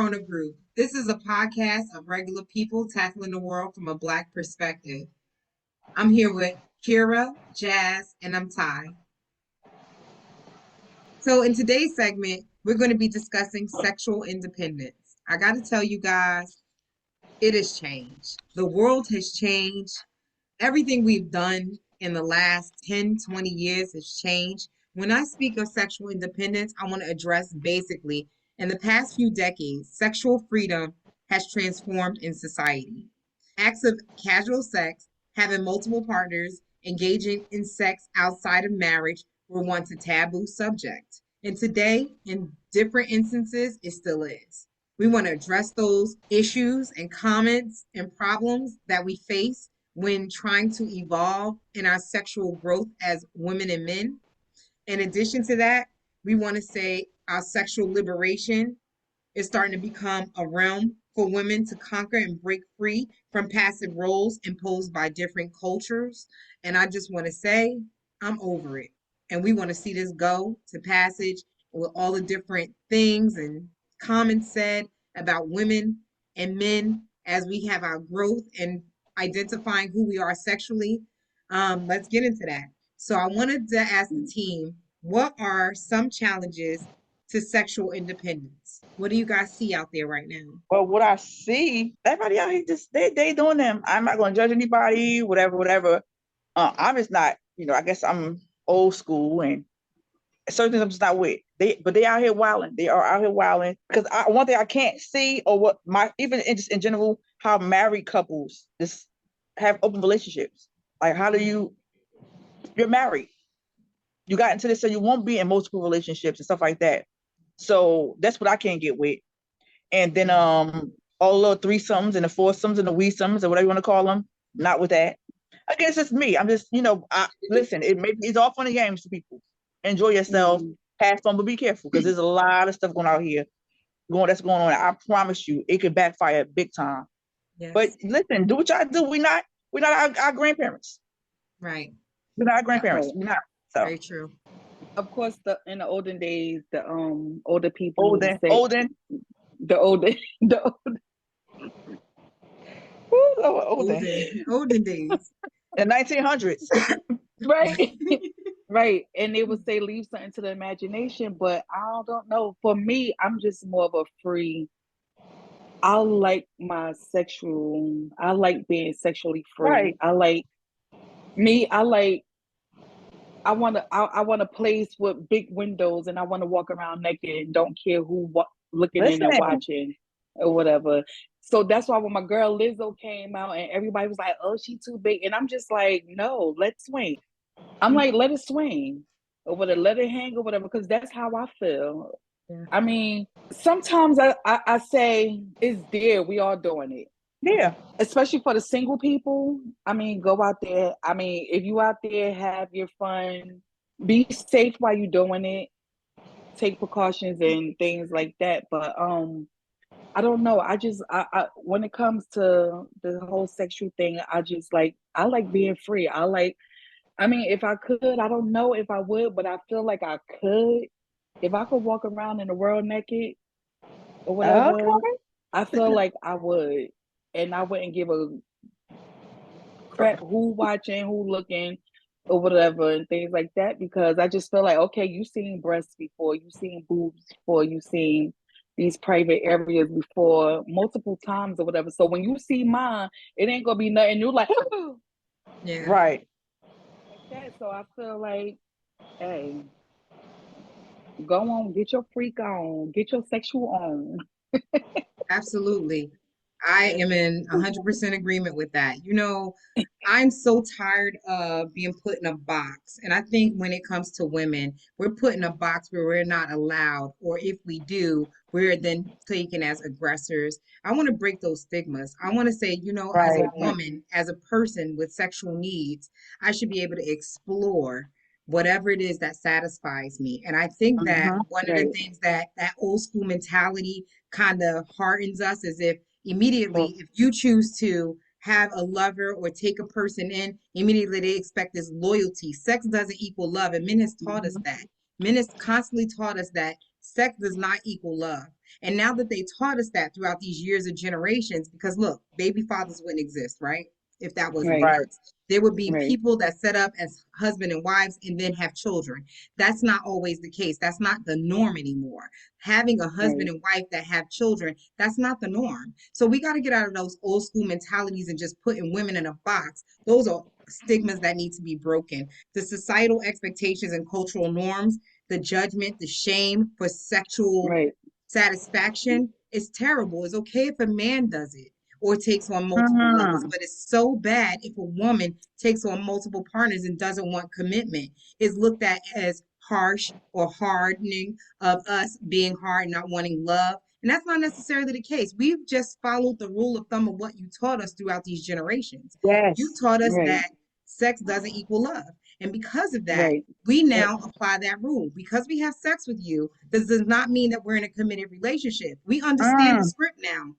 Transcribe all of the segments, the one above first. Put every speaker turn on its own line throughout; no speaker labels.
Corona Group. This is a podcast of regular people tackling the world from a Black perspective. I'm here with Kira, Jazz, and I'm Ty. So, in today's segment, we're going to be discussing sexual independence. I got to tell you guys, it has changed. The world has changed. Everything we've done in the last 10, 20 years has changed. When I speak of sexual independence, I want to address basically in the past few decades, sexual freedom has transformed in society. Acts of casual sex, having multiple partners, engaging in sex outside of marriage were once a taboo subject. And today, in different instances, it still is. We want to address those issues and comments and problems that we face when trying to evolve in our sexual growth as women and men. In addition to that, we want to say our sexual liberation is starting to become a realm for women to conquer and break free from passive roles imposed by different cultures. And I just want to say, I'm over it. And we want to see this go to passage with all the different things and comments said about women and men as we have our growth and identifying who we are sexually. Let's get into that. So I wanted to ask the team, what are some challenges to sexual independence? What do you guys see out there right now?
Well, what I see, everybody out here just they doing them. I'm not gonna judge anybody, whatever. I'm just not, I guess I'm old school and certain things I'm just not with. They out here wilding. They are out here wilding. Because one thing I can't see, or what my even just in general, how married couples just have open relationships. Like, how do you're married? You got into this so you won't be in multiple relationships and stuff like that. So that's what I can't get with. And then all the little threesomes and the foursomes and the weesomes or whatever you want to call them. Not with that. Again, it's just me. I'm just, listen, it's all fun and games for people. Enjoy yourself, have fun, but be careful because there's a lot of stuff going out here that's going on. I promise you, it could backfire big time.
Yes.
But listen, do what y'all do. We're not our grandparents.
Right.
We're not our grandparents. We're not. So
Very true.
Of course, in the olden days, the older people
olden.
the older the older,
Olden days.
The 1900s.
right. Right, and they would say leave something to the imagination, but I don't know. For me, I'm just more of a free. I like I like being sexually free.
Right.
I like me. I want a place with big windows, and I want to walk around naked and don't care who looking in and
Listen.
watching or whatever. So that's why when my girl Lizzo came out and everybody was like, "Oh, she too big," and I'm just like, "No, let's swing." I'm like, let it swing or whatever, let it hang or whatever, because that's how I feel.
Yeah.
I mean, sometimes I say it's there. We all doing it.
Yeah.
Especially for the single people. I mean, go out there. I mean, if you out there, have your fun. Be safe while you're doing it. Take precautions and things like that. But I don't know. I when it comes to the whole sexual thing, I like being free. I mean, if I could, I don't know if I would, but I feel like I could. If I could walk around in the world naked or whatever,
Okay.
I feel like I would. And I wouldn't give a crap who watching, who looking, or whatever, and things like that, because I just feel like, okay, you've seen breasts before, you've seen boobs before, you've seen these private areas before multiple times or whatever. So when you see mine, it ain't gonna be nothing. You're like,
Yeah.
Right.
like that. So I feel like, hey, go on, get your freak on, get your sexual on.
Absolutely. I am in 100% agreement with that. I'm so tired of being put in a box. And I think when it comes to women, we're put in a box where we're not allowed, or if we do, we're then taken as aggressors. I want to break those stigmas. I want to say, as a
Right.
woman, as a person with sexual needs, I should be able to explore whatever it is that satisfies me. And I think that one of the
Right.
things that old school mentality kind of hardens us is if immediately, if you choose to have a lover or take a person in, immediately they expect this loyalty. Sex doesn't equal love, and men has taught us that. Men has constantly taught us that sex does not equal love. And now that they taught us that throughout these years of generations, because look, baby fathers wouldn't exist, right? If that wasn't the
Right.
Right.
case, there would be
Right.
people that set up as husband and wives and then have children. That's not always the case. That's not the norm anymore. Having a husband
Right.
and wife that have children, that's not the norm. So we got to get out of those old school mentalities and just putting women in a box. Those are stigmas that need to be broken. The societal expectations and cultural norms, the judgment, the shame for sexual
Right.
satisfaction is terrible. It's okay if a man does it or takes on multiple lovers,
Mm.
but it's so bad if a woman takes on multiple partners and doesn't want commitment. It's looked at as harsh or hardening of us being hard, not wanting love. And that's not necessarily the case. We've just followed the rule of thumb of what you taught us throughout these generations. You
Yes.
taught us
Right.
that sex doesn't equal love. And because of that,
Right.
we
Yep.
now apply that rule. Because we have sex with you, this does not mean that we're in a committed relationship. We understand the
Mm.
script now.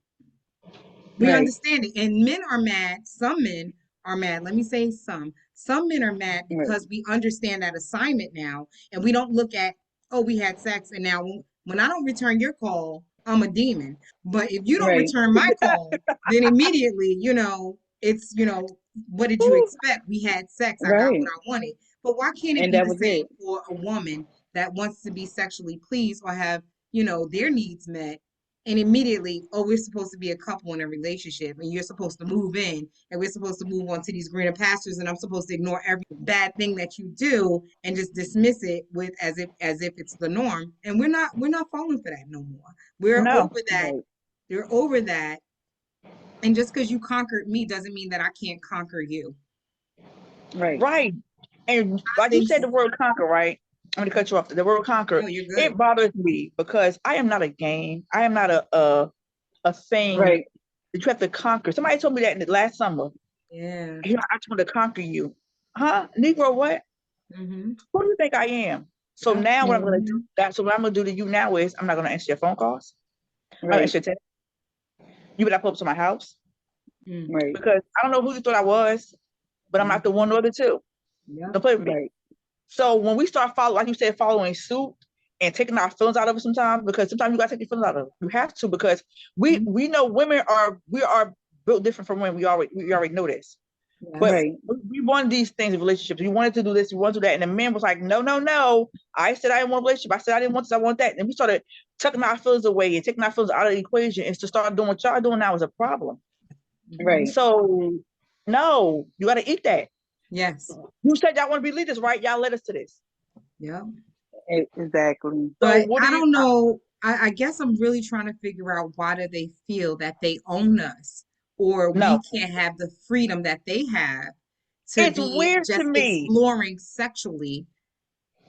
We
Right.
understand it. And men are mad. Some men are mad. Let me say some. Some men are mad
Right.
because we understand that assignment now and we don't look at, oh, we had sex and now when I don't return your call, I'm a demon. But if you don't
Right.
return my call, then immediately, it's, what did you expect? We had sex. I got what
Right.
I wanted. But why can't it
And
be
that
the
was
same
it.
for a woman that wants to be sexually pleased or have, their needs met? And immediately, oh, we're supposed to be a couple in a relationship, and you're supposed to move in, and we're supposed to move on to these greener pastures, and I'm supposed to ignore every bad thing that you do and just dismiss it with as if it's the norm. And we're not falling for that no more. We're
No.
over that.
Right.
We're over that. And just because you conquered me doesn't mean that I can't conquer you.
Right.
Right. And
I
like you
think
said,
so.
the word conquer, right? I'm gonna cut you off. The word conquer,
No, you're
it
good.
bothers me because I am not a game. I am not a thing
Right.
that you have to conquer. Somebody told me that in the last summer.
Yeah.
Here, I just want to conquer you. Huh? Negro, what?
Mm-hmm.
Who do you think I am? So
Yep.
now what I'm gonna do
Hmm.
that. So what I'm gonna do to you now is I'm not gonna answer your phone calls. I'm not gonna
Right.
answer your text. You better pull up to my house
Mm.
Right.
because I don't know who you thought I was, but I'm not the
Mm-hmm.
one nor the two.
Yep.
Don't play with me.
Right.
So when we start following, like you said, following suit and taking our feelings out of it sometimes, because sometimes you gotta take your feelings out of it. You have to because
Mm-hmm.
we know we are built different from women. We already know this. But
Yes.
Right.
we wanted these things in relationships. We wanted to do this, we wanted to do that. And the man was like, no, no, no. I said I didn't want a relationship. I said I didn't want this, I want that. And we started tucking our feelings away and taking our feelings out of the equation and to start doing what y'all doing now is a problem.
Mm-hmm.
Right.
So no, you gotta eat that.
Yes.
You said y'all want to be leaders, right? Y'all led us to this.
Yep.
Exactly.
So
But
what do
I
you
don't know. I guess I'm really trying to figure out why do they feel that they own us or we
no.
can't have the freedom that they have to
It's
be
weird to
just
me.
exploring sexually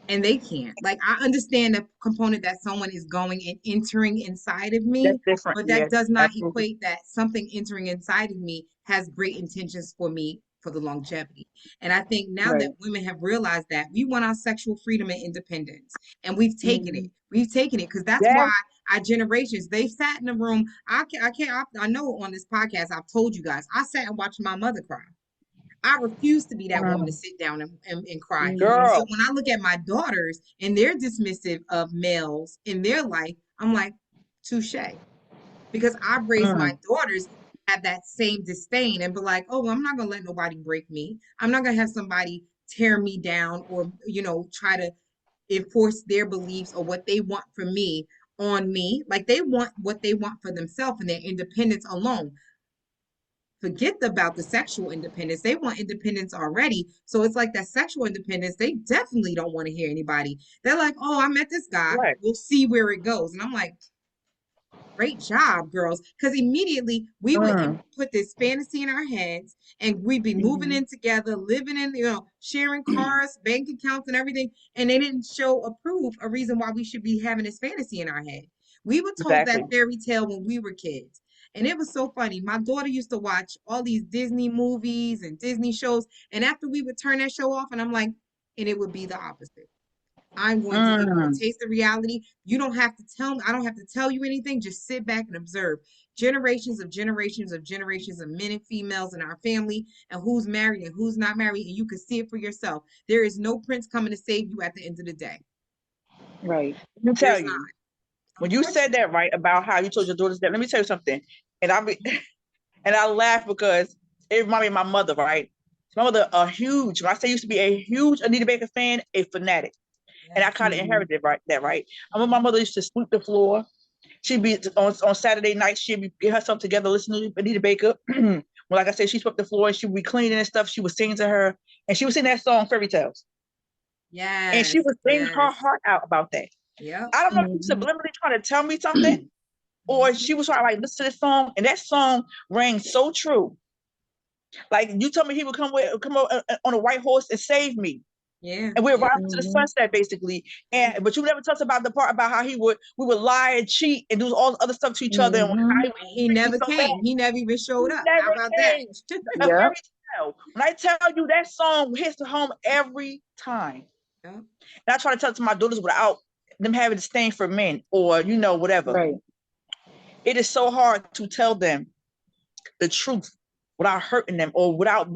and they can't. Like I understand the component that someone is going and entering inside of
That's
me,
different.
but that
Yes,
does not
absolutely.
equate that something entering inside of me has great intentions for me for the longevity. And I think now that
Right.
women have realized that we want our sexual freedom and independence, and we've taken it.
Hmm.
We've taken it because that's why
Yes.
our generations they sat in the room. I know on this podcast I've told you guys I sat and watched my mother cry. I refuse to be that woman to
Mm.
sit down and cry. And
Hmm.
so
Girl.
when I look at my daughters and they're dismissive of males in their life, I'm like, touche. Because I've raised my
Mm.
daughters to have that same disdain and be like, oh, I'm not gonna let nobody break me. I'm not gonna have somebody tear me down or, try to enforce their beliefs or what they want from me on me. Like they want what they want for themselves and their independence alone. Forget about the sexual independence. They want independence already. So it's like that sexual independence, they definitely don't want to hear anybody. They're like, oh, I met this guy.
Right.
We'll see where it goes. And I'm like, great job, girls. Because immediately we would
Mm.
put this fantasy in our heads and we'd be moving
Hmm.
in together, living in, sharing cars, bank accounts, and everything. And they didn't show approve a reason why we should be having this fantasy in our head. We were told that
Exactly.
fairy tale when we were kids. And it was so funny. My daughter used to watch all these Disney movies and Disney shows. And after we would turn that show off, and I'm like, and it would be the opposite. I'm going to give you a
Mm.
taste of reality. You don't have to tell me, I don't have to tell you anything. Just sit back and observe generations of generations of generations of men and females in our family and who's married and who's not married. And you can see it for yourself. There is no prince coming to save you at the end of the day.
Right.
Let me tell
There's not.
you. When you said that, right, about how you told your daughters that, let me tell you something. And and I laugh because it reminded me of my mother, right? My mother, a huge, when I say used to be a huge Anita Baker fan, a fanatic. And I
Yes.
kind of inherited right. I remember my mother used to sweep the floor. She'd be on Saturday night, she'd be get herself together, listening to Anita Baker. Well, like I said, she swept the floor and she would be cleaning and stuff. She was singing to her, and she was singing that song Fairy Tales. And she
Yes.
was singing her
Yes.
heart out about that.
Yep.
I don't know if she was
Mhm.
subliminally trying to tell me something, or
Mhm.
she was trying to like listen to this song, and that song rang so true. Like you told me he would come on a white horse and save me.
Yeah.
And we're
Yeah.
riding to the
Mhm.
sunset basically.
Yeah.
And but you never touched about the part about how we would lie and cheat and do all the other stuff to each other and how
Mhm.
he
He
treated me
never
so bad.
came. He never even
He
showed up. How
never
about that?
came. A
Yep.
fairy tale. When I tell you that song hits home every time.
Yep.
And I try to tell it to my daughters without them having disdain for men or whatever.
Right.
It is so hard to tell them the truth without hurting them or without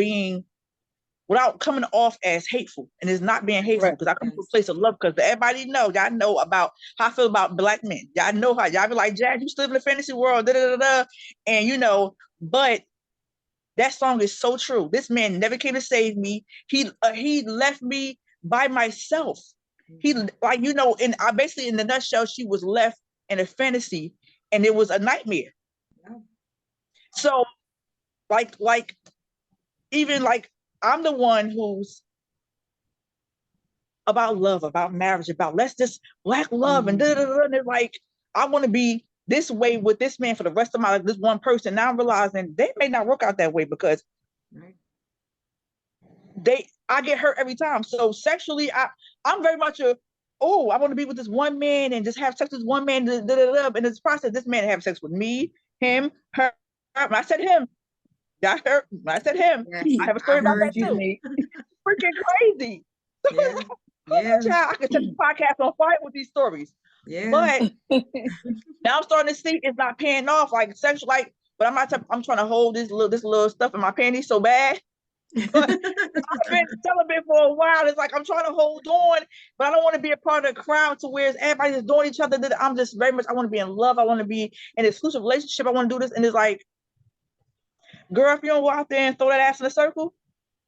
coming off as hateful. And it's not being hateful
Right.
because I come from a
Yes.
place of love because everybody know, y'all know about how I feel about black men. Y'all know how y'all be like, Jack, you still live in the fantasy world, da da da da. And but that song is so true. This man never came to save me. He left me by myself. He
Mhm.
like in I basically in the nutshell, she was left in a fantasy and it was a nightmare.
Yep.
So like even like I'm the one who's about love, about marriage, about let's just black love and da da
Mhm.
da. And it's like I want to be this way with this man for the rest of my life, this one person. Now I'm realizing they may not work out that way because
Right.
I get hurt every time. So sexually, I'm very much I want to be with this one man and just have sex with this one man. Da, da, da, da. In this process, this man have sex with me, him, her. When I said him, got hurt. When I said him, I
Yes.
have a
I
story about that
heard
Excuse
you.
too.
me.
Freaking crazy.
Yeah. Yeah.
Child, I could set the podcast on fire with these stories.
Yeah.
But now I'm starting to see it's not paying off like sexual like. But I'm trying to hold this little stuff in my panties so bad. But I've been celibate for a while. It's like I'm trying to hold on, but I don't want to be a part of the crowd to where everybody's doing each other. That I'm just very much. I want to be in love. I want to be in an exclusive relationship. I want to do this, and it's like, girl, if you don't go out there and throw that ass in a circle,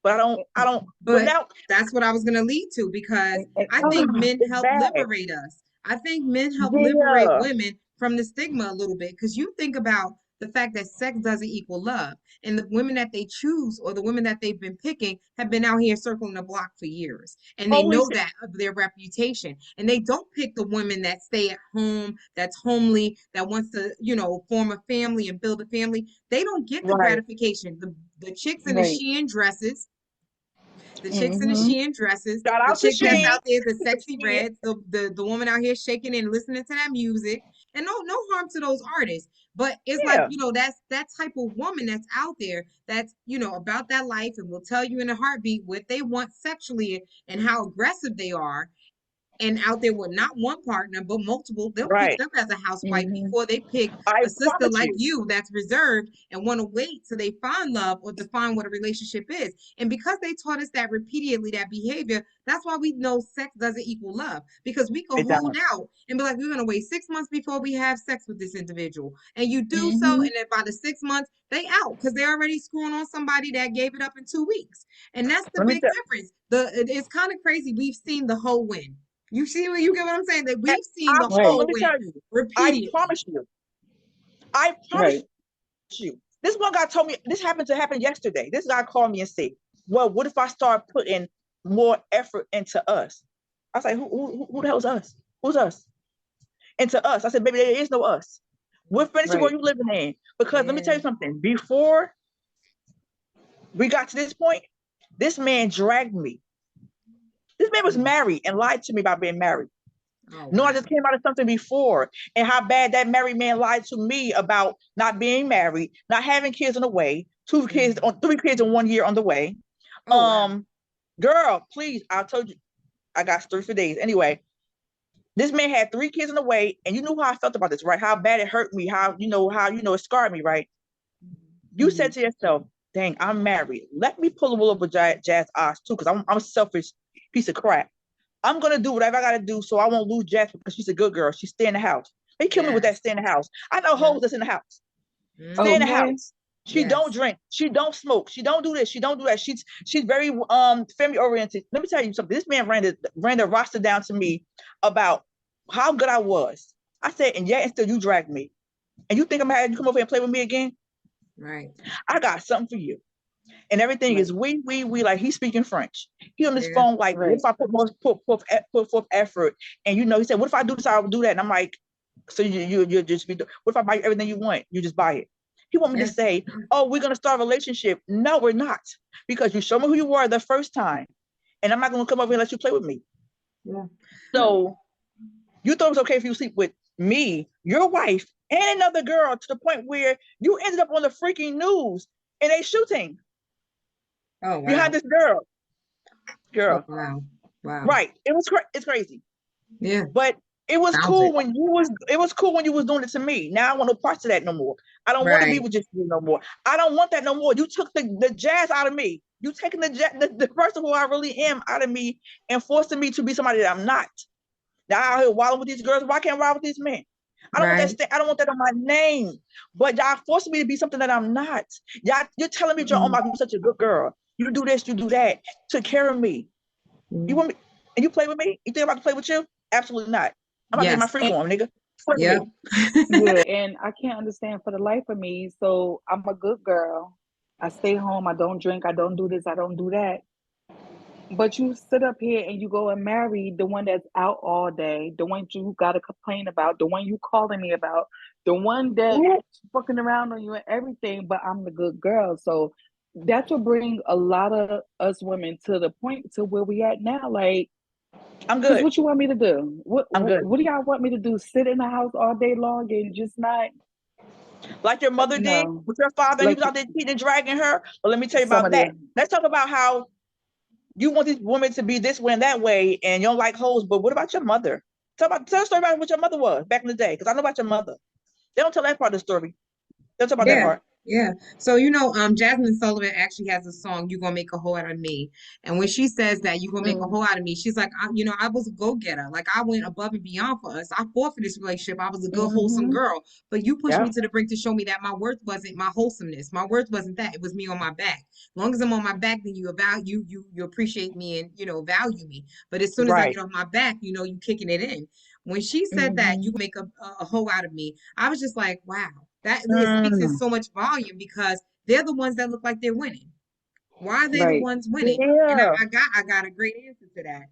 but I don't. But
But
now,
that's what I was going to lead to because I think men
it's
help
bad.
liberate us. I think men help liberate
Yeah.
women from the stigma a little bit because you think about the fact that sex doesn't equal love. And the women that they choose or the women that they've been picking have been out here circling the block for years. And they know
Always.
that of their reputation. And they don't pick the women that stay at home, that's homely, that wants to, form a family and build a family. They don't get the
Right.
gratification. The chicks in the
Right.
Shein dresses, the chicks in the
Mhm.
Shein dresses,
Shout
the
out to
chick that's
Shane.
out there, the sexy reds, the woman out here shaking and listening to that music. And no harm to those artists. But it's like,
Yeah.
that's that type of woman that's out there that's, about that life and will tell you in a heartbeat what they want sexually and how aggressive they are and out there with not one partner but multiple. They'll pick
Right.
them as a housewife
Mhm.
before they pick
I
a sister
promise
like
you.
you that's reserved and want to wait till they find love or define what a relationship is. And because they taught us that repeatedly, that behavior, that's why we know sex doesn't equal love, because we can
It
hold
does.
out and be like, we're going to wait 6 months before we have sex with this individual, and you do so,
Mhm.
and then by the 6 months they out because they're already screwing on somebody that gave it up in 2 weeks. And that's the
Let me
big
tell.
difference. It's kind of crazy. We've seen the whole win. You see what you get what I'm saying? That we've seen the
Absolutely.
Right.
Let
whole
me
win
tell you. I
repeatedly.
promise you. I promise
Right.
you. This one guy told me this happened to happen yesterday. This guy called me and said, "Well, what if I start putting more effort into us?" I was like, "Who the hell is us? Who's us?" Into us. I said, "Baby, there is no us. What fantasy world
Right.
you living in?" Because let me tell
Yeah.
you something. Before we got to this point, this man dragged me. This man was
Mm.
married and lied to me about being married.
Oh
No, I
wow.
just came out of something before, and how bad that married man lied to me about not being married, not having kids on the way,
Mm.
3 kids in 1 year on the way.
Oh wow.
Um, girl, please, I told you I got stories for days. Anyway, this man had 3 kids on the way, and you know how I felt about this, right? How bad it hurt me, how it scarred me, right?
Mhm.
You said to yourself, "Dang, I'm married. Let me pull a wool over Jazz eyes too, because I'm a selfish piece of crap. I'm gonna do whatever I gotta do so I won't lose Jasmine because she's a good girl. She stay in the house. They kill me with that.
Yes.
Stay in the house. I know
Yeah.
hoes that's in the house. Stay in the
Mm-hmm.
Okay.
house. She don't
Yes.
drink. She don't smoke. She don't do this. She don't do that. She's very family oriented. Let me tell you something. This man ran the roster down to me about how good I was. I said, and yet and still you drag me. And you think I'm having you come over here and play with me again?
Right.
I got something for you. And everything
Right.
is we like he's speaking French. He on this
Yeah.
phone like, what
Right.
if I put forth effort? And he said, what if I do this? I will do that. And I'm like, so you just be. What if I buy you everything you want? You just buy it. He want me to
Yeah.
say, oh, we're gonna start a relationship. No, we're not, because you show me who you were the first time, and I'm not gonna come over here and let you play with me.
Yeah.
So you thought it was okay if you sleep with me, your wife, and another girl to the point where you ended up on the freaking news in a shooting
Oh
behind
wow.
this girl.
Oh wow. Wow.
Right. It's crazy.
Yeah.
But it was
Sounds
cool
it.
when you was doing it to me. Now I want no parts of that no more. I don't want to be
Right.
with just you no more. I don't want that no more. You took the jazz out of me. You taking the person who I really am out of me and forcing me to be somebody that I'm not. Now I out here wilding with these girls. Why can't I ride with these men? I don't want
Right.
I don't want that on my name. But y'all forcing me to be something that I'm not. Y'all, you're telling me, Joe, oh
Mm-hmm.
my, you're such a good girl. You do this, you do that. Took care of me. You
Mm-hmm.
want me and you play with me? You think I'm about to play with you? Absolutely not. I'm about to get my
Yes.
freedom, nigga. Play with
Yep.
me.
Yeah. And I can't understand for the life of me. So I'm a good girl. I stay home. I don't drink. I don't do this. I don't do that. But you sit up here and you go and marry the one that's out all day, the one you got to complain about, the one you calling me about, the one that fucking around on you and everything. But I'm the good girl. So that's what bring a lot of us women to the point to where we at now. Like,
I'm
because
good.
what you want me to do? What
I'm good.
what do y'all want me to do? Sit in the house all day long and just not,
Like your mother did
no,
with your father, and he
like
was out there cheating and dragging her. But let me tell you
some
about
of
that.
the.
Let's talk about how you want these women to be this way and that way, and you don't like hoes. But what about your mother? Tell a story about what your mother was back in the day, because I know about your mother. They don't tell that part of the story. They don't talk about that
Yeah,
part.
yeah. So Jasmine Sullivan actually has a song, "You Gonna Make a Hoe Out of Me," and when she says that you gonna make a
Mm,
hoe out of me, she's like, I was a go getter. Like I went above and beyond for us. I fought for this relationship. I was a good, wholesome
mm-hmm,
girl. But you pushed me
Yeah.
to the brink to show me that my worth wasn't my wholesomeness. My worth wasn't that. It was me on my back. As long as I'm on my back, then you value you appreciate me and value me. But as soon as I
Right.
get off my back, you kicking it in. When she said that you
mm-hmm,
make a hoe out of me, I was just like, wow, that it speaks in
Mm.
so much volume because they're the ones that look like they're winning. Why are they the
right,
ones winning? And
Yeah.
I got a great answer to that.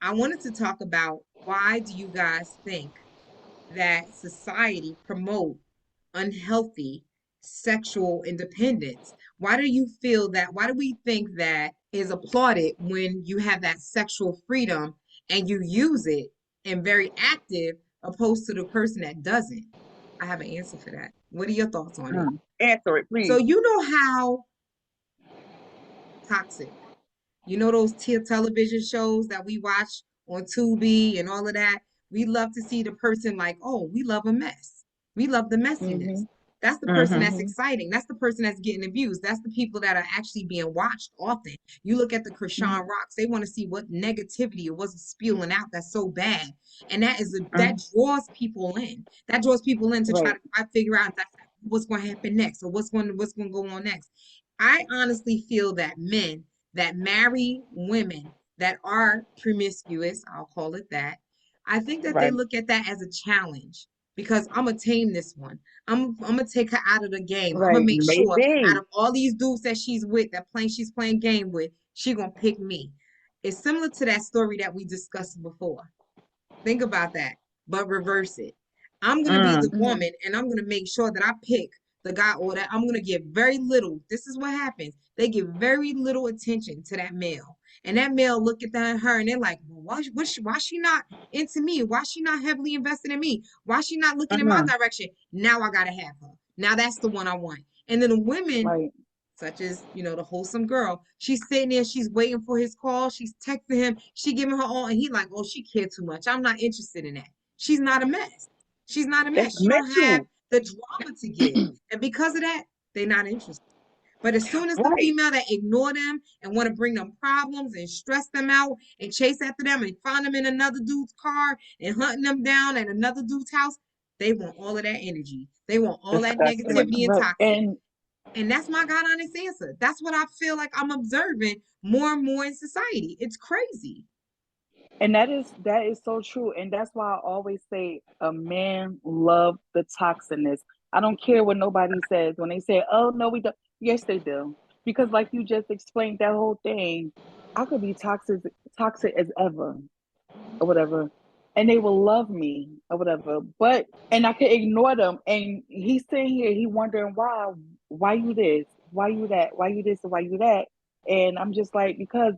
I wanted to talk about why do you guys think that society promote unhealthy sexual independence? Why do we think that is applauded when you have that sexual freedom and you use it and very active opposed to the person that doesn't? I have an answer for that. What are your thoughts on it?
Answer it,
So
please.
you know how toxic. You know those television shows that we watch on Tubi and all of that? We love to see the person like, oh, we love a mess. We love the
mm-hmm,
messiness. That's the person
Mm-hmm.
that's
mm-hmm,
exciting. That's the person that's getting abused. That's the people that are actually being watched often. You look at the Krishan Rocks, they want to see what negativity it was spewing out that's so bad. And that
Mm-hmm.
draws people in. That draws people in to try
right,
to figure out what's going to happen next or what's going to go on next. I honestly feel that men that marry women that are promiscuous, I'll call it that, I think that they
Right.
look at that as a challenge because I'm gonna tame this one. I'm gonna take her out of the game. I'm gonna
right,
make sure out
Maybe.
of all these dudes that she's with, she's playing game with, she gonna pick me. It's similar to that story that we discussed before. Think about that, but reverse it. I'm going to be the
Mm.
mm-hmm,
woman and I'm going to make sure that I pick the guy or that I'm going to give very little. This is what happens. They give very little attention to that male. And that male look at her and they're like, well, why she not into me? Why she not heavily invested in me? Why she not looking in my
Mm.
direction? Now I got to have her. Now that's the one I want. And then the women
right,
such as the wholesome girl, she's sitting there, she's waiting for his call, she's texting him, she giving her all, and he like, oh, she cared too much, I'm not interested in that. She's not a mess. She's not a
That's
mess. She don't have
mental.
the drama to give, and because of that, they're not interested. But as soon as the
Right.
female that ignore them and want to bring them problems and stress them out and chase after them and find them in another dude's car and hunting them down at another dude's house, They want all of that energy. They want all that
Disgusting.
negativity and
Right.
toxic. And that's my God honest answer. That's what I feel like I'm observing more and more in society. It's crazy.
And that is so true. And that's why I always say a man love the toxicness. I don't care what nobody says. When they say, oh no, we don't, yes they do. Because like you just explained that whole thing, I could be toxic as ever or whatever. And they will love me or whatever. But and I could ignore them. And he's sitting here, he wondering why you this, why you that, why you this, and why you that. And I'm just like, because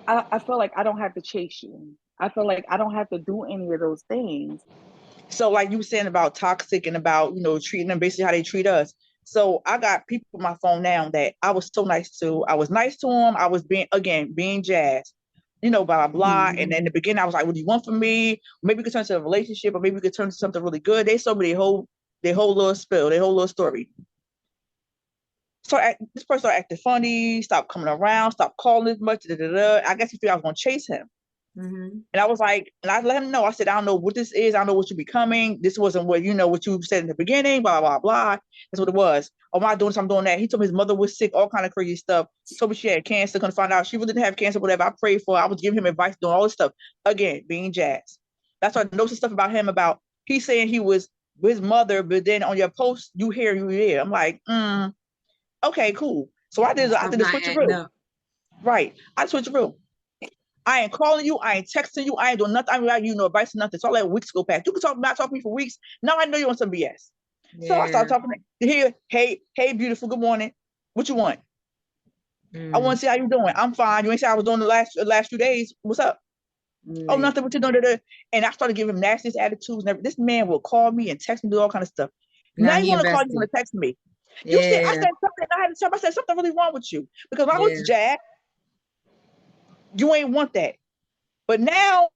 I feel like I don't have to chase you. I feel like I don't have to do any of those things.
So like you were saying about toxic and about, treating them basically how they treat us. So I got people on my phone now that I was so nice to. I was nice to them. I was being jazz, blah, blah, blah. And in the beginning, I was like, what do you want from me? Maybe we could turn to a relationship, or maybe we could turn to something really good. They told me their whole little spill, their whole little story. So this person started acting funny, stopped coming around, stopped calling as much. Da, da, da. I guess he figured I was going to chase him.
Mm-hmm.
And I was like, and I let him know. I said, I don't know what this is. I don't know what you're becoming. This wasn't what what you said in the beginning. Blah blah blah. That's what it was. Oh, am I doing this? I'm doing that. He told me his mother was sick. All kind of crazy stuff. Told me she had cancer. Couldn't find out she really didn't have cancer. Whatever. I prayed for her. I was giving him advice, doing all this stuff. Again, being jazz. That's why I know some stuff about him. About he's saying he was with his mother, but then on your post you hear you there. I'm like, okay, cool. So I did
Stuff
the
not adding
switcheroo.
up.
Right. I switcheroo. I ain't calling you. I ain't texting you. I ain't doing nothing. I mean, you know, advice or nothing. So I let weeks go past. You can not talk to me for weeks. Now I know you want some BS. So I
Yeah.
started talking to here. Hey, beautiful. Good morning. What you want? I want to see how you doing. I'm fine. You ain't say I was doing the last few days. What's up? Oh,
Right.
nothing. What you doing? And I started giving him nastiest attitudes. And everything. This man will call me and text me, do all kind of stuff.
Now
Now you
he
want to call? You want
invested.
to text me? I
Yeah.
said something. I had to tell. I said something really wrong with you because when I was
Yeah.
Jack, you ain't want that. But now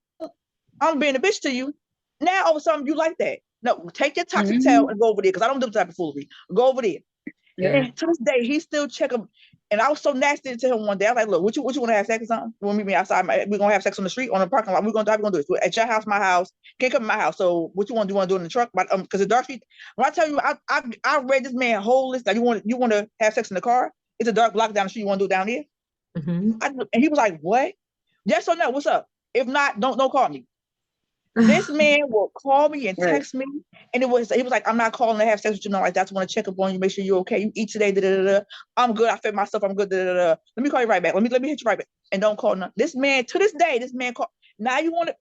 I'm being a bitch to you. Now all of a sudden you like that. No, take your toxic tail and go over there because I don't do that type of foolery. Go over there.
Yeah.
And to this day, he still check him. And I was so nasty to him one day. I was like, look, what you want to have sex or something? You want to meet me outside? We're going to have sex on the street, on the parking lot. We're going to do this. At your house, my house. Can't come to my house. So what you want to do? You want to do it in the truck? But because the dark street, when I tell you, I read this man whole list that you want to have sex in the car. It's a dark block down the street. You want to do it down here?
Mm-hmm.
And he was like, what? Yes or no? What's up? If not, don't call me. This man will call me and
Right.
text me, and he was like, "I'm not calling to have sex with you, no, like that's want to check up on you, make sure you're okay. You eat today, da, da, da, da. I'm good. I fed myself. I'm good. Da, da, da. Let me call you right back. Let me hit you right back, and don't call none." This man to this day, this man call. Now you want to?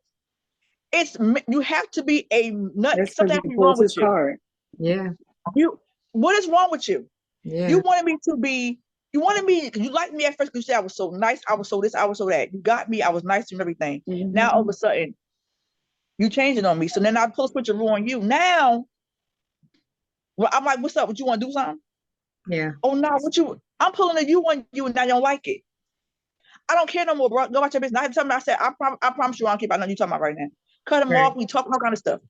It's you have to be a nut.
That's because
Something
he
has to be wrong
pulls
with
his
you.
card.
Yeah.
You what is wrong with you? You
Yeah.
wanted me to be. You wanted me. You liked me at first because you said I was so nice. I was so this. I was so that. You got me. I was nice and everything. Now all of a sudden you changing on me. So then I pull a switcher on you. Now, well, I'm like, what's up? What you want to do something?
Yeah.
Oh no, what you? I'm pulling a you on you, and now you don't like it. I don't care no more, bro. Go about your business. I had to tell me. I said, I promise you, I don't care about nothing you talking about right now. Cut him
Right.
off. We talk all kind of stuff.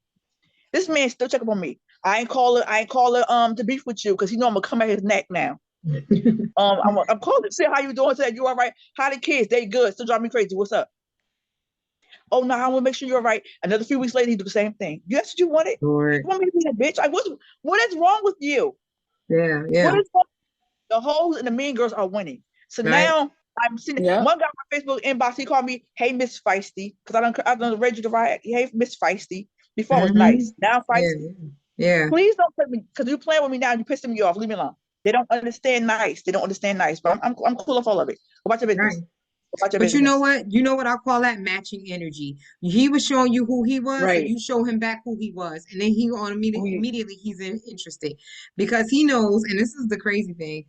This man still checking on me. I ain't call her to beef with you because he know I'm gonna come at his neck now. I'm calling to see how you doing. Said you all right? How the kids? They good. Still drive me crazy. What's up? Oh no, I want to make sure you're all right. Another few weeks later, he do the same thing. That's what you wanted.
Lord.
You want me to be a bitch? Like what is wrong with you?
Yeah.
What
Yeah.
is wrong? The hoes and the mean girls are winning. So
Right.
now I'm seeing
Yeah.
one guy on my Facebook inbox. He called me, "Hey Miss Feisty," because I done read you the right. Hey Miss Feisty. Before I was
Mm-hmm.
nice. Now I'm
Yeah.
feisty.
Yeah.
Please don't put me because you playing with me now. You pissing me off. Leave me alone. They don't understand nice. They don't understand nice. But I'm cool off all of it. Go about your
Right.
business. Go about your
But you know
business.
what? You know what I call that matching energy. He was showing you who he was, so
Right.
you show him back who he was, and then he on
We.
immediately he's interested because he knows, and this is the crazy thing.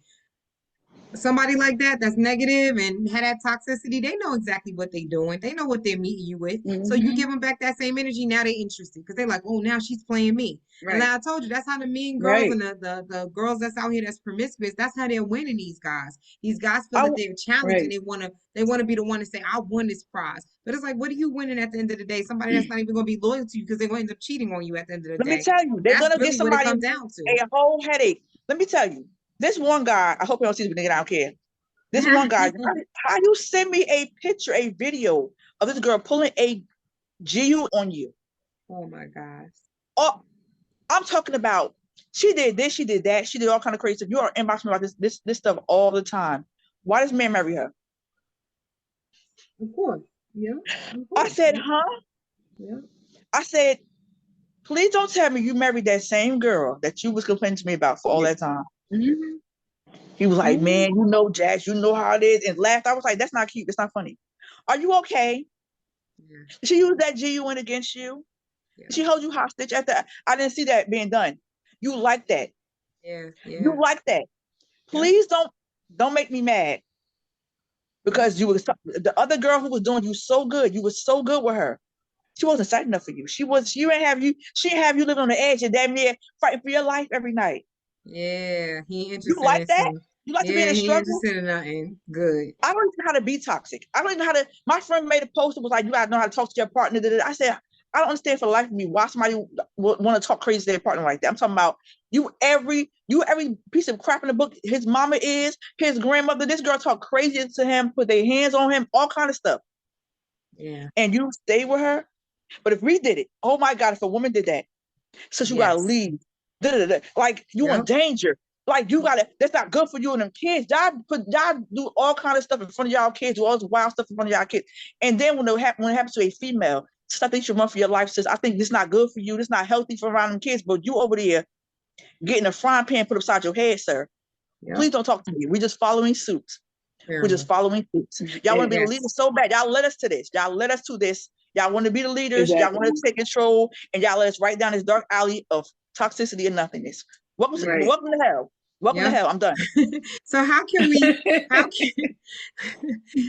Somebody like that that's negative and had that toxicity, they know exactly what they're doing. They know what they're meeting you with. So you give them back that same energy. Now they're interested because they're like, oh, now she's playing me. And like
Right.
I told you, that's how the mean girls and
Right.
the girls that's out here that's promiscuous, that's how they're winning these guys. These guys feel
I
that they're challenged and
Right.
they wanna be the one to say, I won this prize. But it's like, what are you winning at the end of the day? Somebody that's not even gonna be loyal to you because they're gonna end up cheating on you at the end of the
Let me
day.
tell you, they're
That's
gonna get
really what it
somebody
comes down
a whole headache. Let me tell you, this one guy. I hope you don't see this nigga. I don't care. This one guy,
to.
how you send me a picture, a video of this girl pulling a GU on you?
Oh my gosh.
Oh, I'm talking about she did this, she did that, she did all kind of crazy stuff. You are inboxing me about this stuff all the time. Why does man marry her?
Of course. Yeah. Of
I
course.
said,
Yeah.
huh?
Yeah.
I said, please don't tell me you married that same girl that you was complaining to me about for all
Yeah.
that time.
Mm-hmm.
He was like,
Mm-hmm.
man, you know, Jax, you know how it is, and laughed. I was like, that's not cute. That's not funny. Are you okay?
Yeah.
Did she use that GUN against you? Did
Yeah.
she hold you hostage at that? I didn't see that being done. You like that.
Yeah.
You
Yeah.
like that.
Yep.
Please don't make me mad
Yep.
because you was the other girl who was doing you so good. You were so good with her. She wasn't excited enough for you. She didn't have you. She didn't have you living on the edge and damn near fighting for your life every night.
Yeah. He
You
interested
like
in
that?
some.
You like to be in
Yeah.
a
He
struggle?
interested in nothing good.
I don't even know how to be toxic. I don't even know how to. My friend made a post that was like, "You gotta know how to talk to your partner." I said, "I don't understand for the life of me why somebody would want to talk crazy to their partner like that." I'm talking about you every piece of crap in the book. His mama is his grandmother. This girl talk crazy to him, put their hands on him, all kind of stuff,
Yeah.
and you stay with her. But if we did it, oh my God, if a woman did that, since you gotta
Yes.
leave. Da, da, da, like you in
Yep.
danger. Like you gotta, that's not good for you and them kids. Y'all do all kind of stuff in front of y'all kids, do all this wild stuff in front of y'all kids. And then when it happens to a female, stuff that you should run for your life says, I think this not good for you, this not healthy for around them kids, but you over there getting a frying pan put upside your head, sir.
Yep.
Please don't talk to me. We're just following suit. We're just
Terrible.
following suits. Y'all want to be the
Yes,
leaders so bad. Y'all led us to this. Y'all led us to this. Y'all want to be the leaders. Y'all want to
exactly.
take control, and y'all let us right down this dark alley of toxicity and nothingness.
Right.
Welcome to hell. Welcome to
Yep.
hell. I'm done.
So how can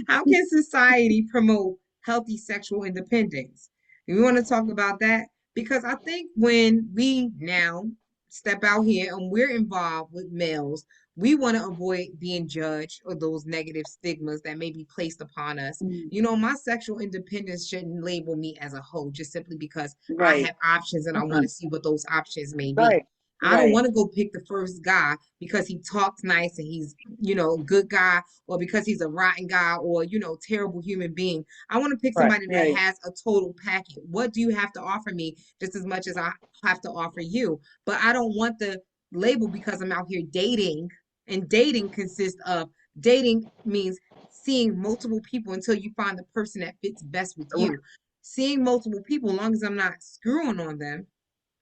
how can society promote healthy sexual independence? We want to talk about that because I think when we now step out here and we're involved with males, we want to avoid being judged or those negative stigmas that may be placed upon us.
Mm,
You know, my sexual independence shouldn't label me as a hoe just simply because I
right.
have options and I want
Mm-mm.
to see what those options may be.
Right.
I don't
Right.
want to go pick the first guy because he talks nice and he's, a good guy, or because he's a rotten guy or, terrible human being. I want to pick
Right.
somebody that
Right.
has a total package. What do you have to offer me just as much as I have to offer you? But I don't want the label because I'm out here dating. And dating consists of dating means seeing multiple people until you find the person that fits best with you. Seeing multiple people, as long as I'm not screwing on them,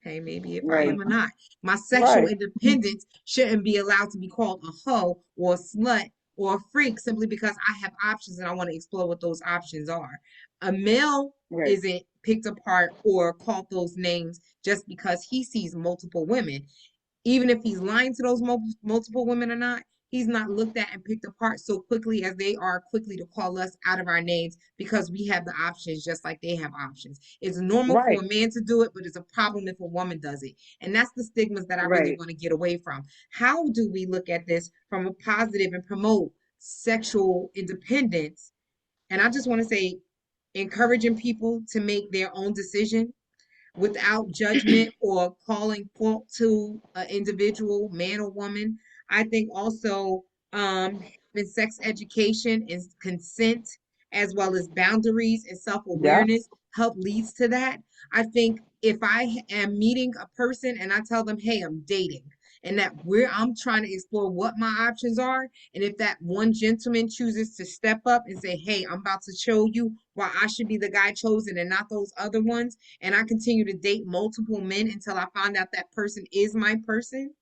okay, maybe if I
Right.
am or not. My sexual
Right.
independence shouldn't be allowed to be called a hoe or a slut or a freak simply because I have options and I want to explore what those options are. A male
Right.
isn't picked apart or called those names just because he sees multiple women. Even if he's lying to those multiple women or not, he's not looked at and picked apart so quickly as they are quickly to call us out of our names because we have the options just like they have options. It's normal for
Right.
a man to do it, but it's a problem if a woman does it. And that's the stigmas that I really
Right.
want to get away from. How do we look at this from a positive and promote sexual independence? And I just want to say, encouraging people to make their own decision without judgment or calling fault to an individual, man or woman. I think also having sex education and consent, as well as boundaries and self
Yeah.
awareness, help leads to that. I think if I am meeting a person and I tell them, hey, I'm dating, and that I'm trying to explore what my options are, and if that one gentleman chooses to step up and say, hey, I'm about to show you why I should be the guy chosen and not those other ones, and I continue to date multiple men until I find out that person is my person,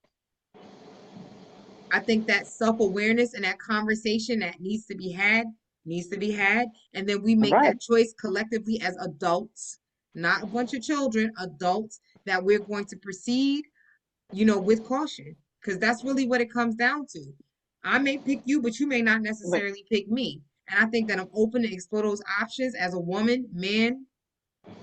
I think that self awareness and that conversation that needs to be had. And then we make
Right.
that choice collectively as adults, not a bunch of children, adults, that we're going to proceed, with caution. Because that's really what it comes down to. I may pick you, but you may not
Right.
necessarily pick me. And I think that I'm open to explore those options as a woman, man,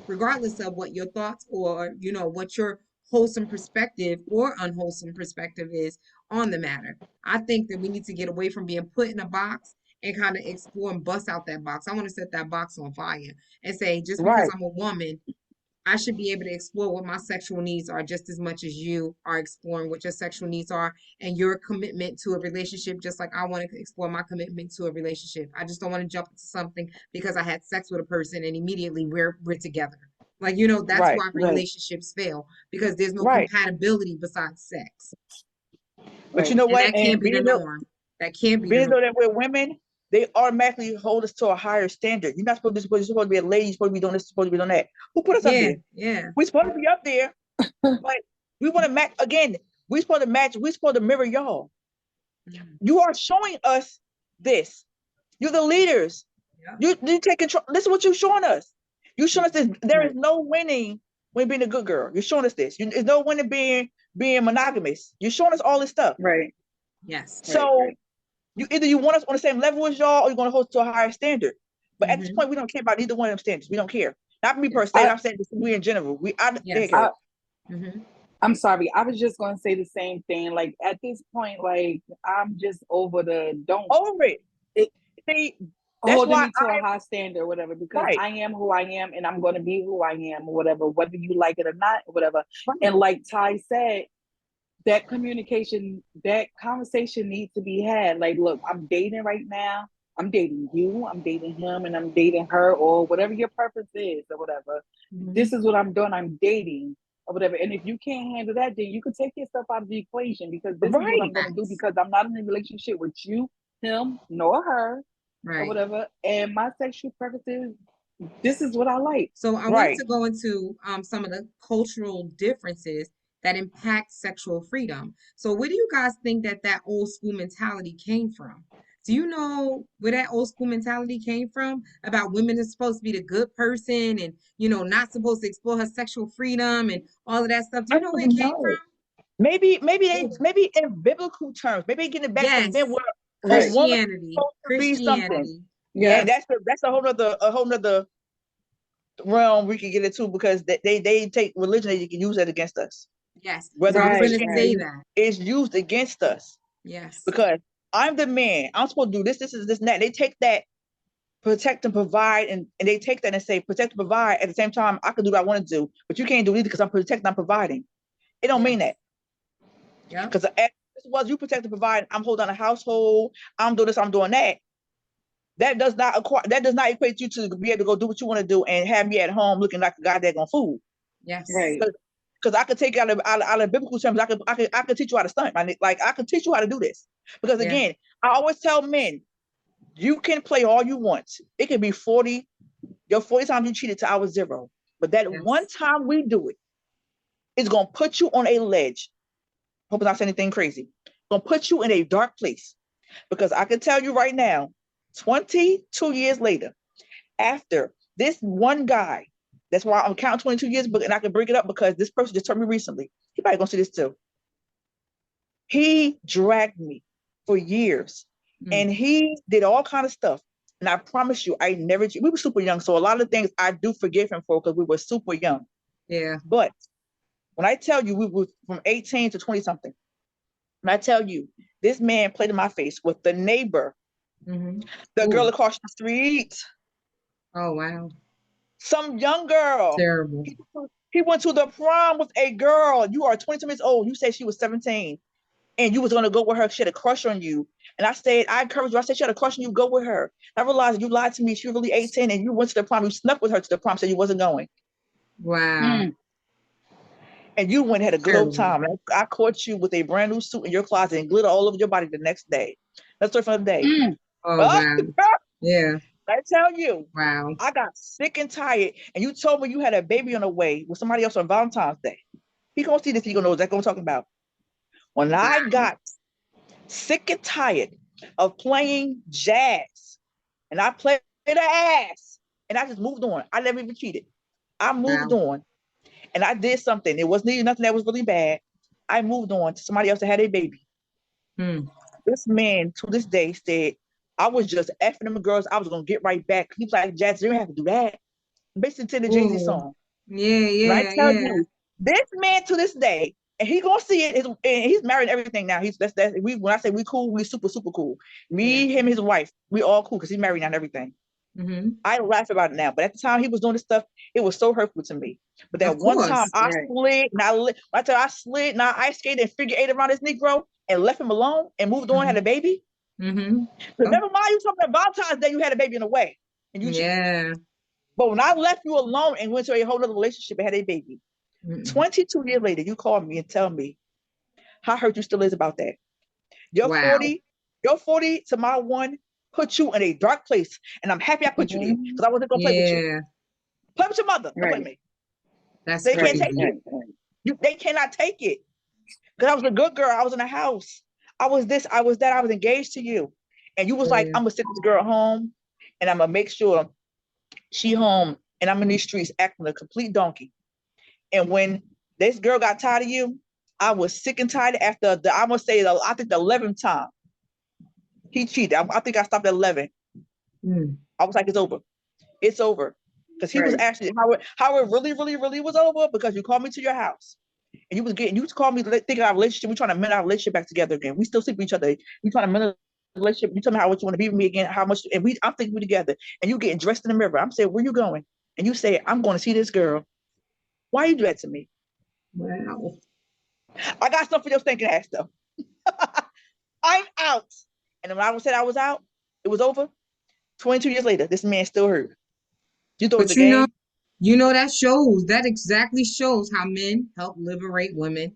regardless of what your thoughts or what your wholesome perspective or unwholesome perspective is on the matter. I think that we need to get away from being put in a box and kind of explore and bust out that box. I want to set that box on fire and say, just because
Right.
I'm a woman, I should be able to explore what my sexual needs are just as much as you are exploring what your sexual needs are and your commitment to a relationship, just like I want to explore my commitment to a relationship. I just don't want to jump into something because I had sex with a person and immediately we're together. Like, you know, that's
Right,
why
Right.
relationships fail because there's no
right.
compatibility besides sex.
But you
Right.
know
And
what?
that can't
And
be the norm. That can't be the
being
norm.
though that we're women, they automatically hold us to a higher standard. You're not supposed to be, you're supposed to be a lady, you're supposed to be doing this, you're supposed to be doing that. Who put us up
Yeah,
there?
yeah.
We're supposed to be up there, but we want to match again. We're supposed to match, we're supposed to mirror y'all.
Mhm.
You are showing us this. You're the leaders.
Yeah.
You take control. This is what you're showing us. You're showing us this. There is
Right.
no winning when being a good girl. You're showing us this. There's no winning being monogamous. You're showing us all this stuff.
Right.
Yes.
Right.
So
Right.
either you want us on the same level as y'all, or you're going to hold us to a higher standard. But at this
Hmm.
point, we don't care about either one of them standards. We don't care. Not me per
Yes.
se.
I
I'm saying this, we in general. Go ahead,
Yes.
I
Carol.
Hmm.
I'm sorry. I was just gonna say the same thing. Like at this point, like I'm just over the don't
Over it.
it
See, that's
holding
why
me to a high standard or whatever, because
right,
I am who I am and I'm gonna be who I am or whatever, whether you like it or not, or whatever.
right,
And like Ty said, that communication, that conversation needs to be had. Like, look, I'm dating right now. I'm dating you, I'm dating him, and I'm dating her, or whatever your preference is, or whatever.
Hmm.
This is what I'm doing. I'm dating, or whatever. And if you can't handle that, then you can take yourself out of the equation because this is what I'm
right,
going to do
Facts.
because I'm not in a relationship with you, him, nor her, or
Right.
whatever. And my sexual preferences, this is what I like.
So I wanted
right.
to go into some of the cultural differences that impact sexual freedom. So where do you guys think that that old school mentality came from? Do you know where that old school mentality came from about women are supposed to be the good person and, you know, not supposed to explore her sexual freedom and all of that stuff? Do
I
you know
don't
where it
even
came
know. Maybe in biblical terms, maybe getting it back from them
Yes,
where a
Right.
woman is
Christianity,
supposed to be something.
Christianity.
And
Yes.
Yes,
that's a whole nother realm we can get into because they take religion and you can use that against us.
yes.
Whether
So I
it's
was
Right.
going to say
Christianity
Right.
that.
is used against us
Yes,
because I'm the man. I'm supposed to do this, this, and that. They take that protect and provide and they take that and say protect and provide at the same time I can do what I want to do, but you can't do it either because I'm protecting, I'm providing. It don't mean
yes,
that.
yep,
Because this was you protect and provide, I'm holding down a household, I'm doing this, I'm doing that. That does not equate you to be able to go do what you want to do and have me at home looking like a goddamn fool.
yes,
Right.
Because I could take it out of biblical terms. I could teach you how to stunt. Like I could teach you how to do this. Because
yeah,
again, I always tell men, you can play all you want. It can be 40 times you cheated to hour zero. But that one
yes,
time we do it, it's gonna put you on a ledge. Hope it's not saying anything crazy. Gonna put you in a dark place. Because I can tell you right now, 22 years later, after this one guy, that's why I'm counting 22 years, but and I can break it up because this person just told me recently. He probably gonna see this too. He dragged me for years,
mm,
and he did all kind of stuff. And I promise you, I never. We were super young, so a lot of things I do forgive him for because we were super young.
yeah,
But when I tell you we were from 18 to 20 something, when I tell you this man played in my face with the neighbor,
mm-hmm.
the girl
Ooh,
across the street,
oh wow,
some young girl.
terrible.
He went to the prom with a girl. You are 22 years old. You said she was 17 and you was going to go with her. She had a crush on you. And I said, I encouraged you. I said, she had a crush on you. Go with her. I realized you lied to me. She was really 18 and you went to the prom. You snuck with her to the prom, said you wasn't going.
Wow,
Mm.
And you went and had a good old
terrible.
time. And I caught you with a brand new suit in your closet and glitter all over your body the next day. That's the first day.
Mm.
Oh
Oh,
wow, yeah,
I tell you,
wow,
I got sick and tired. And you told me you had a baby on the way with somebody else on Valentine's Day. He gonna see this. He gonna know exactly what I'm talking about. When I
wow.
got sick and tired of playing jazz, and I played the ass, and I just moved on. I never even cheated. I moved
Wow.
on, and I did something. It wasn't even nothing that was really bad. I moved on to somebody else that had a baby.
Hmm.
This man to this day said, I was just effing them girls. I was gonna get right back. He was like, Jazz, you don't have to do that. Basically to the Jay-Z
Ooh.
song.
Yeah,
And I
yeah,
tell
yeah.
you, this man to this day, and he gonna see it. And he's married and everything now. He's that's we when I say we cool, we super cool.
Yeah.
Me, him, his wife, we all cool because he's married now and everything.
Mm-hmm.
I laugh about it now, but at the time he was doing this stuff, it was so hurtful to me. But that
Of
one time
course.
I
Right.
slid, and I tell you, I slid, and I ice skated and figure eight around this Negro and left him alone and moved on, had
Mm-hmm.
a baby.
Mm-hmm.
But
Oh,
never mind, you talking about Valentine's Day, you had a baby in the way, and you cheated.
yeah.
But when I left you alone and went to a whole other relationship and had a baby,
Mm-mm.
22 years later, you call me and tell me how hurt you still is about that. Your
Wow.
40, your 40 to my one put you in a dark place. And I'm happy I put you there
Mm-hmm.
because I wasn't gonna play with you.
Yeah,
Play with your mother. Don't play with
Right,
me.
that's
They can't
right,
take
crazy.
it.
right, right.
They cannot take it. Because I was a good girl. I was in the house. I was this, I was that, I was engaged to you. And you was like,
Yeah.
I'm gonna send this girl home and I'm gonna make sure she home and I'm in these streets acting a complete donkey. And when this girl got tired of you, I was sick and tired after I must say I think the 11th time he cheated. I think I stopped at 11.
Mm.
I was like, it's over. It's over. Because he was
Right,
actually how it really, really, really was over because you called me to your house and you called me thinking our relationship. We're trying to mend our relationship back together again. We still sleep with each other. We trying to mend a relationship. You tell me how much you want to be with me again, how much, and I'm thinking we together. And you getting dressed in the mirror. I'm saying, where you going? And you say, I'm going to see this girl. Why you do that to me?
Wow.
I got something for your thinking ass though. I'm out. And when I said I was out, it was over. 22 years later, this man still hurt. You thought it was
But
a game?
that shows, that exactly shows how men help liberate women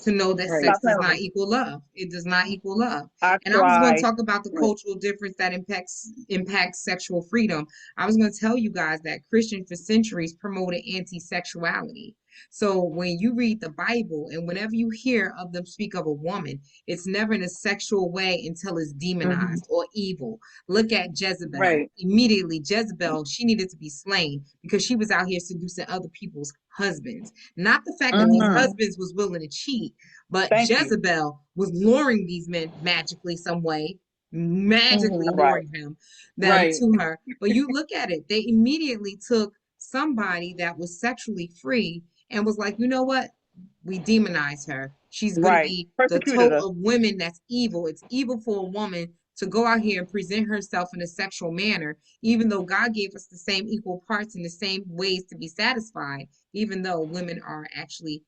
to know that
right.
sex
Stop
does
playing with
not
me.
equal love. It does not equal love.
I
And I was going to
tried.
talk about the
Right.
cultural difference that impacts sexual freedom. I was going to tell you guys that Christians for centuries promoted anti-sexuality. So when you read the Bible and whenever you hear of them speak of a woman, it's never in a sexual way until it's
Mhm.
demonized or evil. Look at Jezebel.
Right.
Immediately, Jezebel, she needed to be slain because she was out here seducing other people's husbands. Not the fact that these
Mhm.
Mm-hmm.
husbands was willing to cheat, but
Thank you.
Jezebel was luring these men magically some way, magically
Mm-hmm.
Right.
luring them
Right.
to her. But you look at it, they immediately took somebody that was sexually free and was like, you know what? We demonize her. She's going to
Right.
be the
Persecuted
tote
her.
of women that's evil. It's evil for a woman to go out here and present herself in a sexual manner, even though God gave us the same equal parts and the same ways to be satisfied, even though women are actually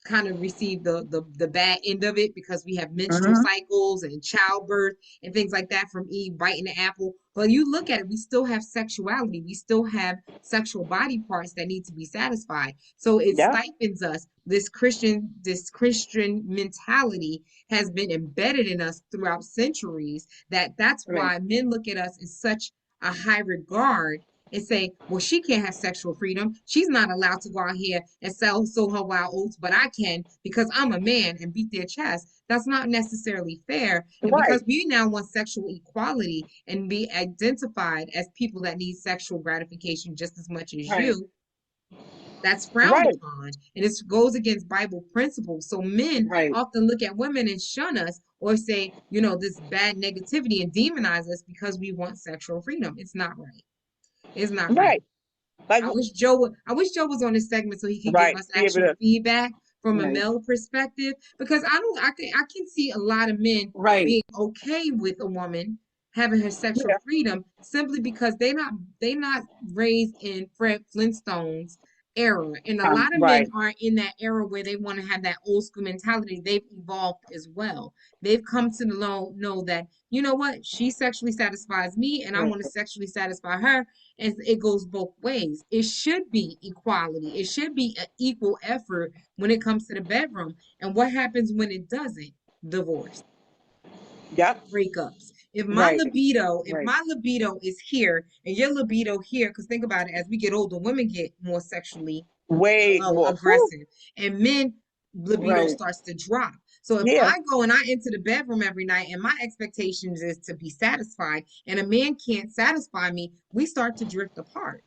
kind of receive the bad end of it because we have menstrual
Mhm.
cycles and childbirth and things like that from Eve biting the apple. But you look at it, we still have sexuality. We still have sexual body parts that need to be satisfied. So it
Yeah.
stipends us. This Christian mentality has been embedded in us throughout centuries. That's
Right.
why men look at us in such a high regard and say, well, she can't have sexual freedom. She's not allowed to go out here and sow her wild oats, but I can because I'm a man and beat their chest. That's not necessarily fair. And
Right.
because we now want sexual equality and be identified as people that need sexual gratification just as much as
Right.
you, that's frowned
Right.
upon. And it goes against Bible principles. So men
Right.
often look at women and shun us or say, this bad negativity and demonize us because we want sexual freedom. It's not right. It's not right.
Right. Like
I wish Joe was on this segment so he could give
right.
us
Be able
actual
to.
feedback from a
Right.
male perspective because I can see a lot of men
Right.
being okay with a woman having her sexual
Yeah.
freedom simply because they not raised in Fred Flintstone's era. And a lot of men
Right.
are in that era where they want to have that old school mentality. They've evolved as well. They've come to know that, you know what, she sexually satisfies me and I
Right.
want to sexually satisfy her, and it goes both ways. It should be equality. It should be an equal effort when it comes to the bedroom. And what happens when it doesn't? Divorce,
Yep.
breakups.
Right.
If
Right.
my libido is here and your libido here, because think about it, as we get older, women get more sexually
Way more. Whew.
aggressive, and men libido
Right.
starts to drop. So if
Yeah.
I go and I enter the bedroom every night and my expectations is to be satisfied and a man can't satisfy me, we start to drift apart.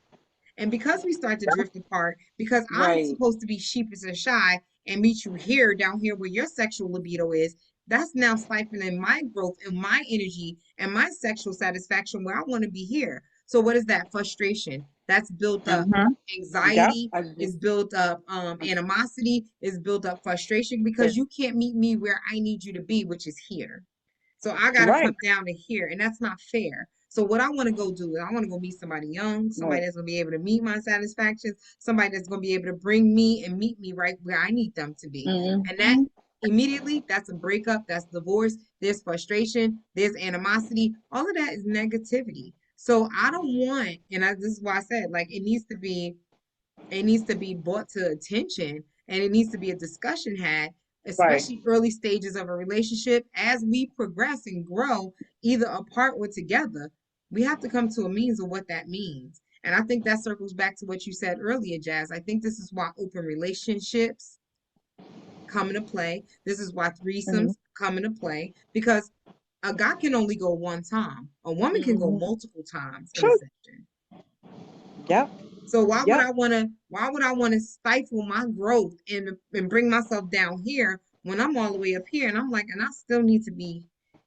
And because we start to drift apart, because I'm
Right.
supposed to be sheepish and shy and meet you here, down here where your sexual libido is, that's now stifling my growth and my energy and my sexual satisfaction where I want to be here. So what is that? Frustration. That's built up
Mhm. Yep.
anxiety,
I agree.
is built up animosity, is built up frustration
Yeah.
because you can't meet me where I need you to be, which is here. So I got to
Right.
come down to here, and that's not fair. So what I want to go do is I want to go meet somebody young, somebody
Right.
that's going to be able to meet my satisfactions, somebody that's going to be able to bring me and meet me right where I need them to be. And that
Mm-hmm.
immediately, that's a breakup, that's divorce, there's frustration, there's animosity. All of that is negativity. So I don't want, and this is why I said like it needs to be brought to attention and it needs to be a discussion had,
Right.
especially early stages of a relationship as we progress and grow, either apart or together. We have to come to a means of what that means. And I think that circles back to what you said earlier, Jazz. I think this is why open relationships come into play. This is why
Mm-hmm.
threesomes come into play because a guy can only go one time. A woman can go
Mm-hmm.
multiple times in a
True.
session.
Yep.
So
Yep.
why would I want to stifle my growth and bring myself down here when I'm all the way up here and I'm like and I still need to be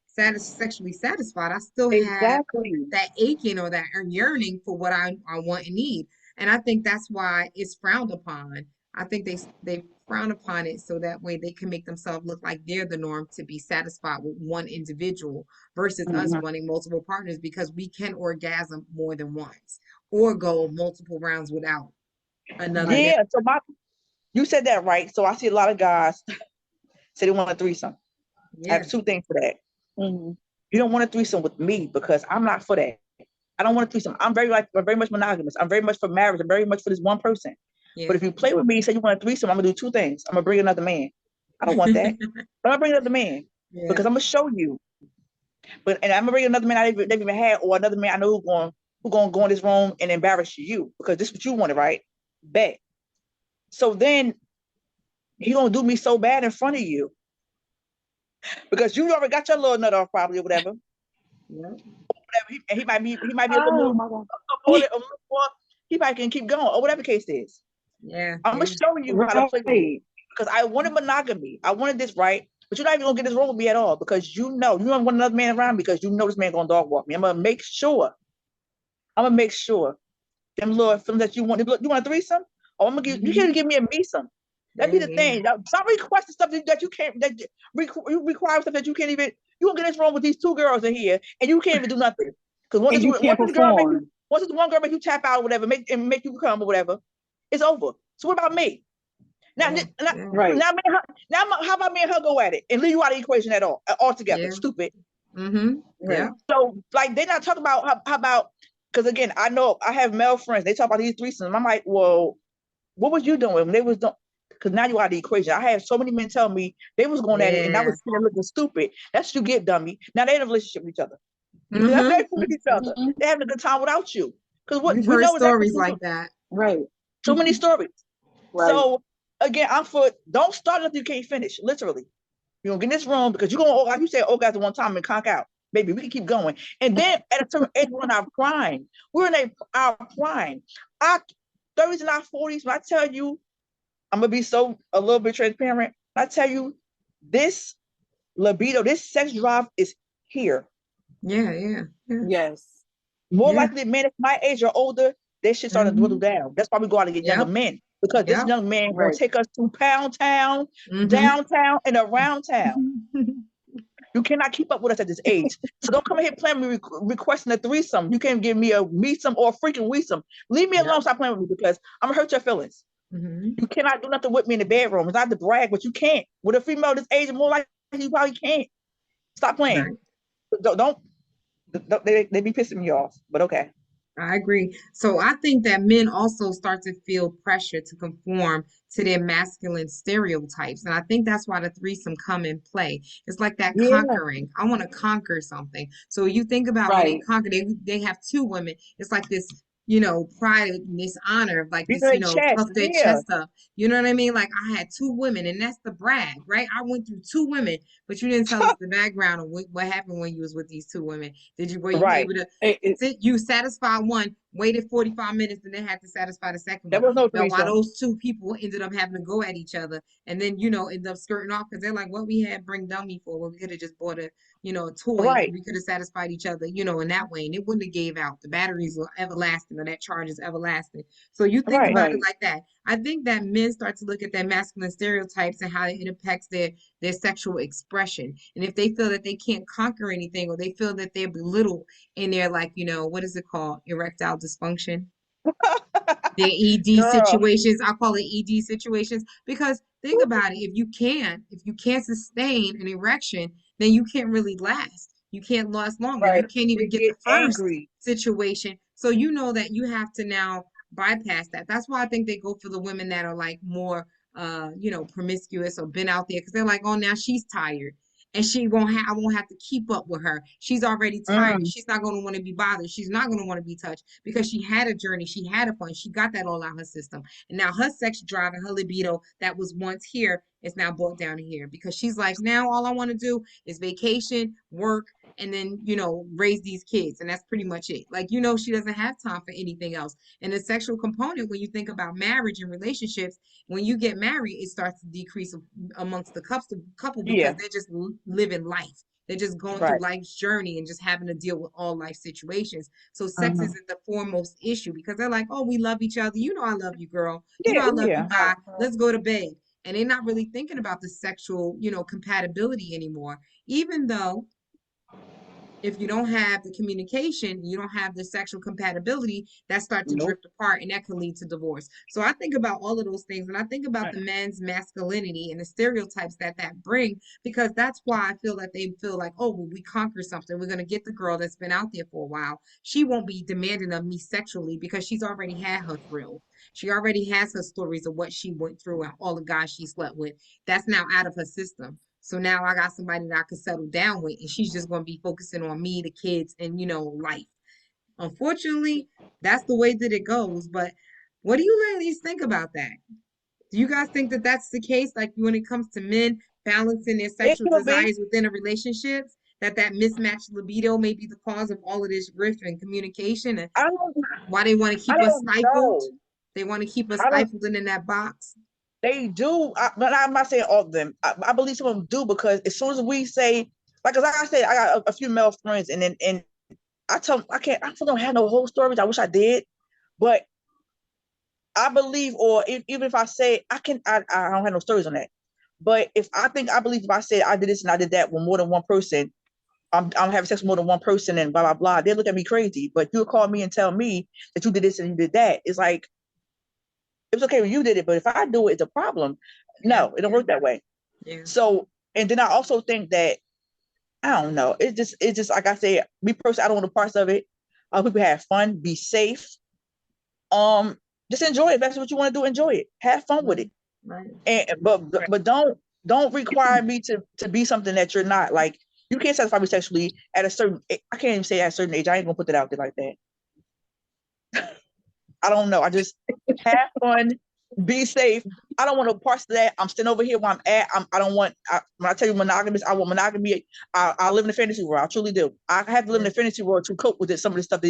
sexually satisfied. I still have
Exactly.
that aching or that yearning for what I want and need. And I think that's why it's frowned upon. I think they frown upon it so that way they can make themselves look like they're the norm to be satisfied with one individual versus us
Mm-hmm.
wanting multiple partners because we can orgasm more than once or go multiple rounds without another guy.
Right.
Yeah. So you said that right. So I see a lot of guys say they want a threesome. I
Yeah.
have two things for that.
Mm-hmm.
You don't want a threesome with me because I'm not for that. I don't want a threesome. I'm very much monogamous. I'm very much for marriage. I'm very much for this one person. But
Yeah.
if you play with me and say you want a threesome, I'm gonna do two things. I'm gonna bring another man. I don't want that. I'm gonna bring another man
Yeah.
because I'm gonna show you. And I'm gonna bring another man I never even had, or another man I know who gonna go in this room and embarrass you because this is what you wanted, right? Bet. So then he gonna do me so bad in front of you because you already got your little nut off probably or whatever.
Yeah.
He might be a little
Oh
more,
my God.
a little more. He might can keep going or whatever the case is.
Yeah.
I'm gonna
Yeah.
show you how to play with me
Right.
because I wanted monogamy. I wanted this right, but you're not even gonna get this wrong with me at all because you don't want another man around because you know this man gonna dog walk me. I'm gonna make sure. I'm gonna make sure them little feelings that you want. You want a threesome? Oh, I'm gonna give you
Hmm.
can't give me a mesome. That be
Yeah.
the
Yeah.
thing. Stop requesting stuff that you can't. You require stuff that you can't even. You gonna get this wrong with these two girls in here, and you can't even do nothing. Because
And you can't perform.
once this one girl make you tap out or whatever, make you come or whatever, it's over. So what about me? Now,
Yeah. Yeah.
Right.
how about me and her go at it and leave you out of the equation at all altogether?
Yeah.
Stupid.
Mm-hmm. Yeah.
Right.
So like they're not talking about how about because again I know I have male friends. They talk about these threesomes. I'm like, well, what was you doing when they was doing? Because now you out of the equation. I had so many men tell me they was going at it and that
Yeah.
was looking stupid. That's what you get, dummy. Now they in a relationship with each other.
Mm-hmm.
They're with each other.
Mm-hmm.
They're having a good time without you. Because what
We've
we
heard
know exactly
stories
what you're
like
doing.
that.
Right.
So many stories.
Right.
So again, I'm for don't start until you can't finish. Literally. You're gonna get in this room because you're gonna like you said, oh guys at one time and conk out. Baby, we can keep going. And then at a certain age, we're in our prime. We're in our prime. Our 30s and our 40s, when I tell you, I'm gonna be so a little bit transparent. I tell you, this libido, this sex drive is here.
Yeah. Yeah. Yeah.
Yes.
More
Yeah.
likely, men my age or older, they shit starting to dwindle
Mm-hmm.
down. That's why we go out and get younger
Yep.
men because this
Yep.
young man gonna
Right.
take us to Pound Town,
Mm-hmm.
downtown, and around town. You cannot keep up with us at this age. So don't come here playing me requesting a threesome. You can't give me a mesome or a freaking weesome. Leave me
Yep.
alone. Stop playing with me because I'm gonna hurt your feelings.
Mm-hmm.
You cannot do nothing with me in the bedroom. It's not to brag, but you can't. With a female this age, more likely you probably can't. Stop playing.
Right.
Don't they be pissing me off. But okay.
I agree. So I think that men also start to feel pressure to conform to their masculine stereotypes. And I think that's why the threesome come in play. It's like that
Yeah.
conquering. I want to conquer something. So you think about when they
Right.
conquer, they have two women. It's like this, pride and this honor of like
Beat
this,
their chest.
puff their
Yeah.
chest up. You know what I mean? Like I had two women, and that's the brag, right? I went through two women, but you didn't tell us the background of what happened when you was with these two women. Were you
Right.
able to
It,
you satisfy one, waited 45 minutes, and then had to satisfy the second
There
one.
was no
Now, why
threesome.
those two people ended up having to go at each other and then, end up skirting off because they're like, what we had bring dummy for? Well, we could have just bought a toy and
Right.
we could have satisfied each other, in that way. And it wouldn't have gave out. The batteries were everlasting or that charge is everlasting. So you think
Right.
about it
right.
like that. I think that men start to look at their masculine stereotypes and how it impacts their sexual expression. And if they feel that they can't conquer anything or they feel that they're belittled in their like, what is it called? Erectile dysfunction. Their ED
Girl.
situations. I call it ED situations because think about it. If you can't sustain an erection, then you can't really last. You can't last longer.
Right.
You can't
They
even get the
get
first
angry.
situation. So you know that you have to now bypass that. That's why I think they go for the women that are like more promiscuous or been out there because they're like, oh, now she's tired and I won't have to keep up with her. She's already tired and
Mm,
she's not going to want to be bothered. She's not going to want to be touched because she had a journey. She had a fun. She got that all out her system. And now her sex drive and her libido that was once here is now brought down to here because she's like, now all I want to do is vacation, work, and then, raise these kids. And that's pretty much it. Like, she doesn't have time for anything else. And the sexual component, when you think about marriage and relationships, when you get married, it starts to decrease amongst the couple because
yeah.
they're just living life. They're just going through
Right.
life's journey and just having to deal with all life situations. So sex
Uh-huh.
isn't the foremost issue because they're like, oh, we love each other. You know, I love you, girl. You
Yeah.
know, I love you,
Yeah.
guy. Let's go to bed. And they're not really thinking about the sexual, compatibility anymore. Even though if you don't have the communication, you don't have the sexual compatibility, that start to
Nope.
drift apart and that can lead to divorce. So I think about all of those things and I think about
Right.
the man's masculinity and the stereotypes that bring because that's why I feel that they feel like, oh, well, we conquer something. We're going to get the girl that's been out there for a while. She won't be demanding of me sexually because she's already had her thrill. She already has her stories of what she went through and all the guys she slept with. That's now out of her system. So now I got somebody that I could settle down with, and she's just going to be focusing on me, the kids, and life. Unfortunately, that's the way that it goes. But what do you ladies think about that? Do you guys think that that's the case? Like when it comes to men balancing their
It
sexual
could be.
desires within a relationship, that mismatched libido may be the cause of all of this rift and communication, and
I don't.
why they want to
I
keep us
don't
stifled?
know.
They want to keep us
I don't.
stifled and in that box.
They do, but I'm not saying all of them. I believe some of them do because as soon as we say, like I said, I got a few male friends, and I tell them I can't. I don't have no whole stories. I wish I did, but I believe, or even if I say I can, I don't have no stories on that. But if I think I believe if I said I did this and I did that with more than one person, I'm having sex with more than one person and blah blah blah. They look at me crazy. But you'll call me and tell me that you did this and you did that. It's like it was okay when you did it, but if I do it, it's a problem.
Yeah,
No, it don't work that way.
yeah,
So, and then I also think that I don't know. It's just like I said, me personally, I don't want the parts of it. People have fun, be safe. Um, just enjoy it. If that's what you want to do, enjoy it. Have fun with
right,
it.
right.
And but don't require me to be something that you're not. Like you can't satisfy me sexually at a certain. I can't even say at a certain age. I ain't gonna put that out there like that. I don't know. I just have fun, be safe. I don't want no parts of that. I'm staying over here where I'm at. I don't want. When I tell you monogamous, I want monogamy. I live in a fantasy world. I truly do. I have to live in
Yeah,
a fantasy world to cope with some of the stuff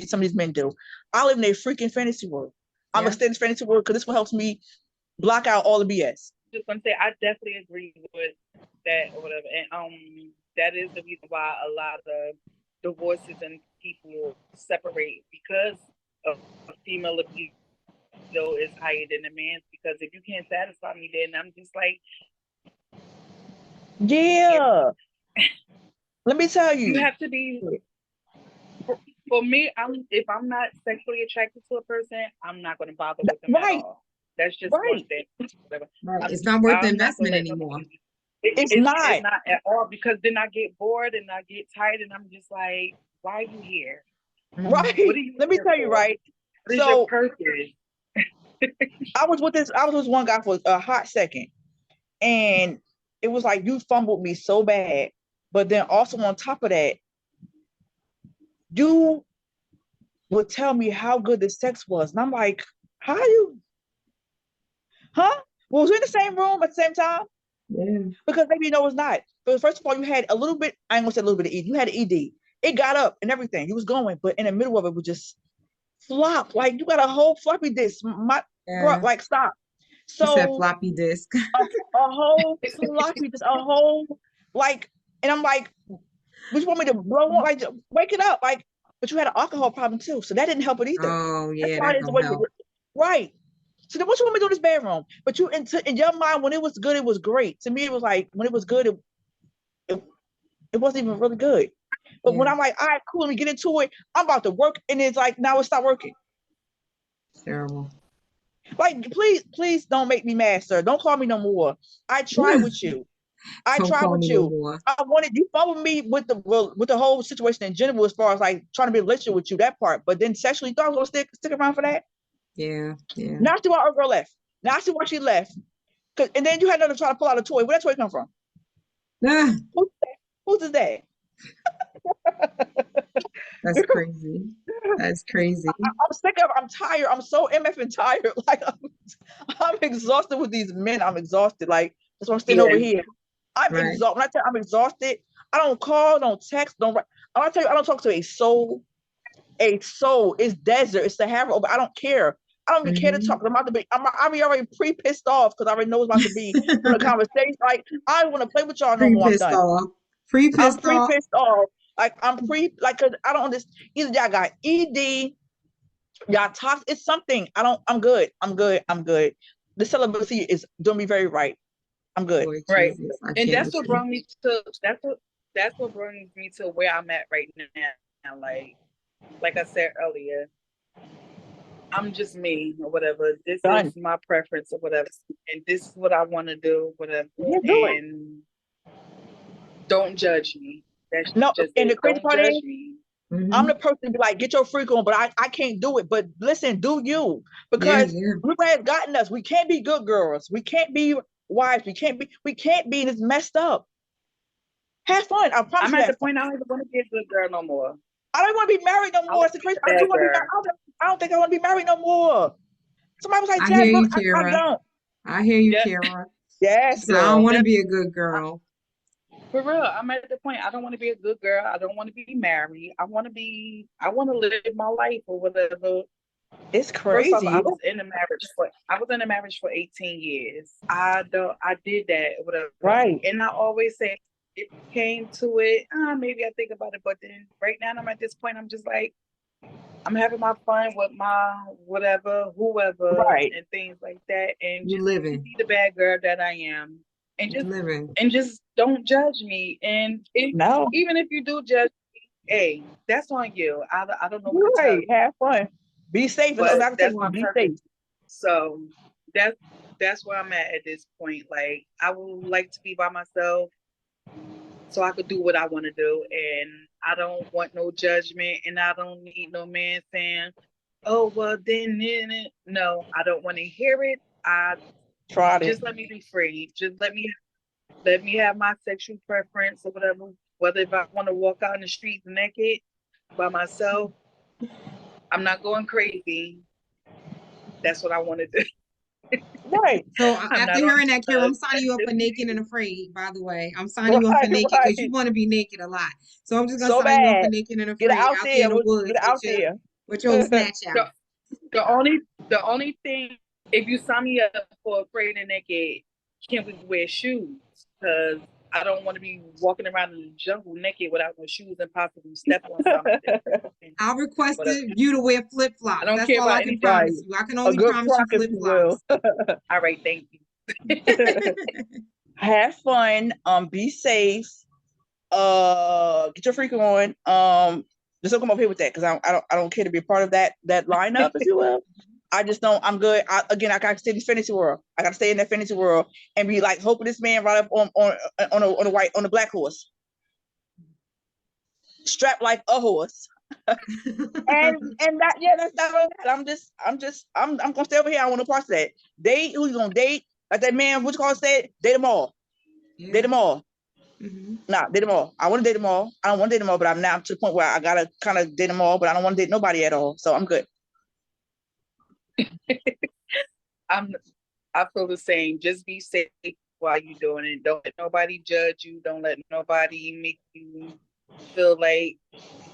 some of these men do. I live in a freaking fantasy world. I'm gonna
yeah,
stay in this fantasy world because this one helps me block out all the BS.
Just gonna say I definitely agree with that or whatever, and that is the reason why a lot of divorces and people separate because a female libido is higher than a man's. Because if you can't satisfy me, then I'm just like,
Yeah. Let me tell
you
you.
have to be. For me, if I'm not sexually attracted to a person, I'm not going to bother with them at
Right.
all. That's just one
Right.
thing. Whatever.
right.
I'm
It's not worth the
I'm not gonna
investment
let
anymore.
nobody.
It's
It's
not.
not at all because then I get bored and I get tired and I'm just like, why are you here?
Hmm.
What
Right.
are you
Let me
here
tell you,
for?
right.
What is your
So
purpose?
I was with one guy for a hot second, and it was like you fumbled me so bad. But then also on top of that, you would tell me how good the sex was, and I'm like, how you, huh? Well, was we in the same room at the same time?
Yeah.
Because maybe you know it's not. But first of all, you had a little bit. I ain't gonna say a little bit of ED. You had an ED. It got up and everything. You was going, but in the middle of it was just flop. Like you got a whole floppy disk. My bro,
Yeah.
like stop.
She said
So
floppy disk.
a whole floppy, just a whole like, and I'm like, what you want me to blow on? Like, wake it up, like. But you had an alcohol problem too, so that didn't help it either.
Oh,
That's
yeah,
why
that
it's the
don't
way,
help.
right. So then, what you want me to do in this bedroom? But you, in your mind, when it was good, it was great. To me, it was like when it was good, it, it wasn't even really good. But when
Yeah,
I'm like, all right, cool, let me get into it. I'm about to work, and it's like now it's not working.
it's terrible.
Like, please don't make me mad, sir. Don't call me no more. I tried with you. I
Don't
tried
call
with
me no
you.
more.
I wanted you fun with me with the whole situation in general, as far as like trying to be in a relationship with you, that part. But then sexually, you thought I was gonna stick around for that.
Yeah, yeah.
Now I see why our girl left. Now I see why she left. And then you had another try to pull out a toy. Where that toy come from?
Ah,
Who's that? Who's that?
that's crazy. That's crazy.
I'm sick of. I'm tired. I'm so mf and tired. Like I'm exhausted with these men. I'm exhausted. Like that's why I'm standing over
Yeah.
here. I'm
Right.
exhausted. When I tell you I'm exhausted, I don't call, don't text, don't write. I'm gonna tell you, I don't talk to a soul. A soul. It's desert. It's Sahara. But I don't care. I don't even care to talk.
Hmm.
I'm about to be. I'm already pre pissed off because I already know it's about to be from the conversation. Like I don't want to play with y'all no
Pre
more. I'm
pissed
done.
off. Pre
I'm
pissed
pre
off.
pissed off. Like I'm pre like cause I don't understand. Either y'all got ED, y'all toxic. It's something. I don't. I'm good. I'm good. I'm good. The celibacy is doing me very right. I'm good.
Lord
Right.
Jesus, I
And
can't
that's
with
what
you.
brought me to that's what brings me to where I'm at right now. Like I said earlier, I'm just me or whatever. This is
Done.
my preference or whatever. And this is what I want to do, whatever.
Yeah, do it.
And don't judge me. That's
No,
just
and the
it.
crazy
Don't
part is
judge me.
I'm
Hmm.
the person to be like, get your freak on, but I can't do it. But listen, do you?
Yeah,
Because
yeah.
look what has gotten us. We can't be good girls. We can't be wives. We can't be this messed up. Have fun. I promise
I'm
you
at the
that.
point I don't even want to be a good girl no more.
I don't want to be married no
I
more.
want
It's
to
the
be
crazy.
a
I do
bad
want to be married.
girl.
I don't think I want to be married no more. Somebody was like,
I hear
Jazz, look,
you,
I
Kara.
don't.
I hear you,
Yeah.
Kara.
Yes,
She said, I don't
girl.
want to
That,
be a good girl.
for real, I'm at the point I don't want to be a good girl. I don't want to be married. I want to live my life or whatever.
It's
First off,
crazy.
I was in a marriage for 18 years. I did that, whatever.
Right.
And I always say if it came to it, maybe I think about it. But then right now I'm at this point, I'm just like, I'm having my fun with my whatever, whoever,
Right.
and things like that. And
You
just let me
living.
be the bad girl that I am. And
You living.
just don't judge me. And
No.
even if you do judge me, hey, that's on you. I don't know what
You're
to tell
right.
you.
Have fun. Be safe. That's all
But
I can tell
that's
you.
my
Be safe.
preference. So that's that's where I'm at this point. Like I would like to be by myself so I could do what I want to do, and I don't want no judgment, and I don't need no man saying, "Oh well, then." No, I don't want to hear it. I
Tried it.
just let me be free. Just let me have my sexual preference or whatever. Whether if I want to walk out in the streets naked by myself, I'm not going crazy. That's what I want to do.
Right.
So
I'm
after
not on
hearing that, Kara, I'm
drugs.
signing
That's
you up for
just
naked and
me.
afraid, by the way. I'm signing you up for
Right.
naked because you
Right.
want to be naked a lot. So I'm just gonna
So
sign you up for
bad.
naked and
Get
afraid
out
out there
there.
in the woods
Get out there.
with your snatch
The,
out.
the only thing, if you sign me up for Afraid and Naked, can we wear shoes? Because I don't want to be walking around in the jungle naked without no shoes and possibly step on something.
I'll request
Whatever.
you to wear flip
I
flops.
don't
That's
care
all I
about
can
anything.
Right.
promise you. I can
A
only
good
promise you
crock, if
flip
you will.
flops.
All right, thank you.
Have fun. Be safe. Get your freak on. Just don't come up here with that because I don't care to be a part of that lineup, if you will. I just don't. I'm good. I gotta stay in this fantasy world. I gotta stay in that fantasy world and be like hoping this man ride up on a black horse, strapped like a horse. And that yeah, that's not all that. I'm gonna stay over here. I want to parts of that. Date who you gonna date? Like that man, what you call said, date them all. Date
Yeah.
them all.
Hmm.
Nah, date them all. I want to date them all. I don't want to date them all, but I'm now to the point where I gotta kind of date them all, but I don't want to date nobody at all. So I'm good.
I'm. I feel the same. Just be safe while you're doing it. Don't let nobody judge you. Don't let nobody make you feel like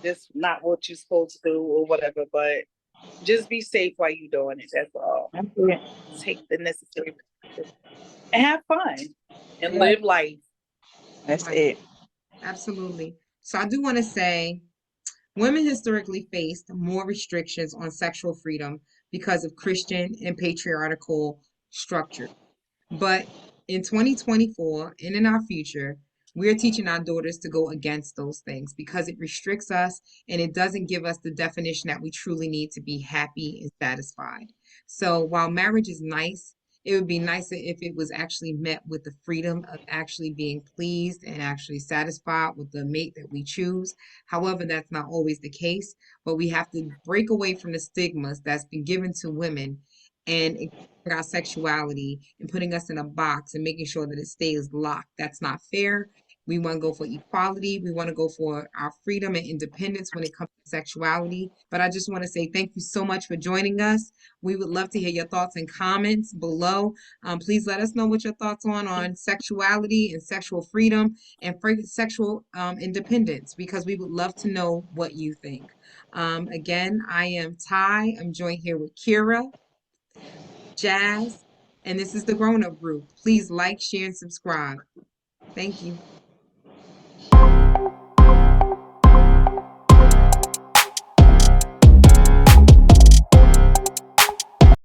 this not what you're supposed to do or whatever. But just be safe while you're doing it. That's all.
That's it.
Take the necessary precautions and have fun and
Yeah.
Right.
live life.
That's
Right.
it.
Absolutely. So I do want to say women historically faced more restrictions on sexual freedom because of Christian and patriarchal structure. But in 2024 and in our future, we're teaching our daughters to go against those things because it restricts us and it doesn't give us the definition that we truly need to be happy and satisfied. So while marriage is nice, It would be nicer if it was actually met with the freedom of actually being pleased and actually satisfied with the mate that we choose. However, that's not always the case, but we have to break away from the stigmas that's been given to women and our sexuality and putting us in a box and making sure that it stays locked. That's not fair. We want to go for equality. We want to go for our freedom and independence when it comes to sexuality. But I just want to say thank you so much for joining us. We would love to hear your thoughts and comments below. Please let us know what your thoughts on sexuality and sexual freedom and sexual independence, because we would love to know what you think. Again, I am Ty. I'm joined here with Kira, Jazz, and this is the Grown Up Group. Please like, share, and subscribe. Thank you.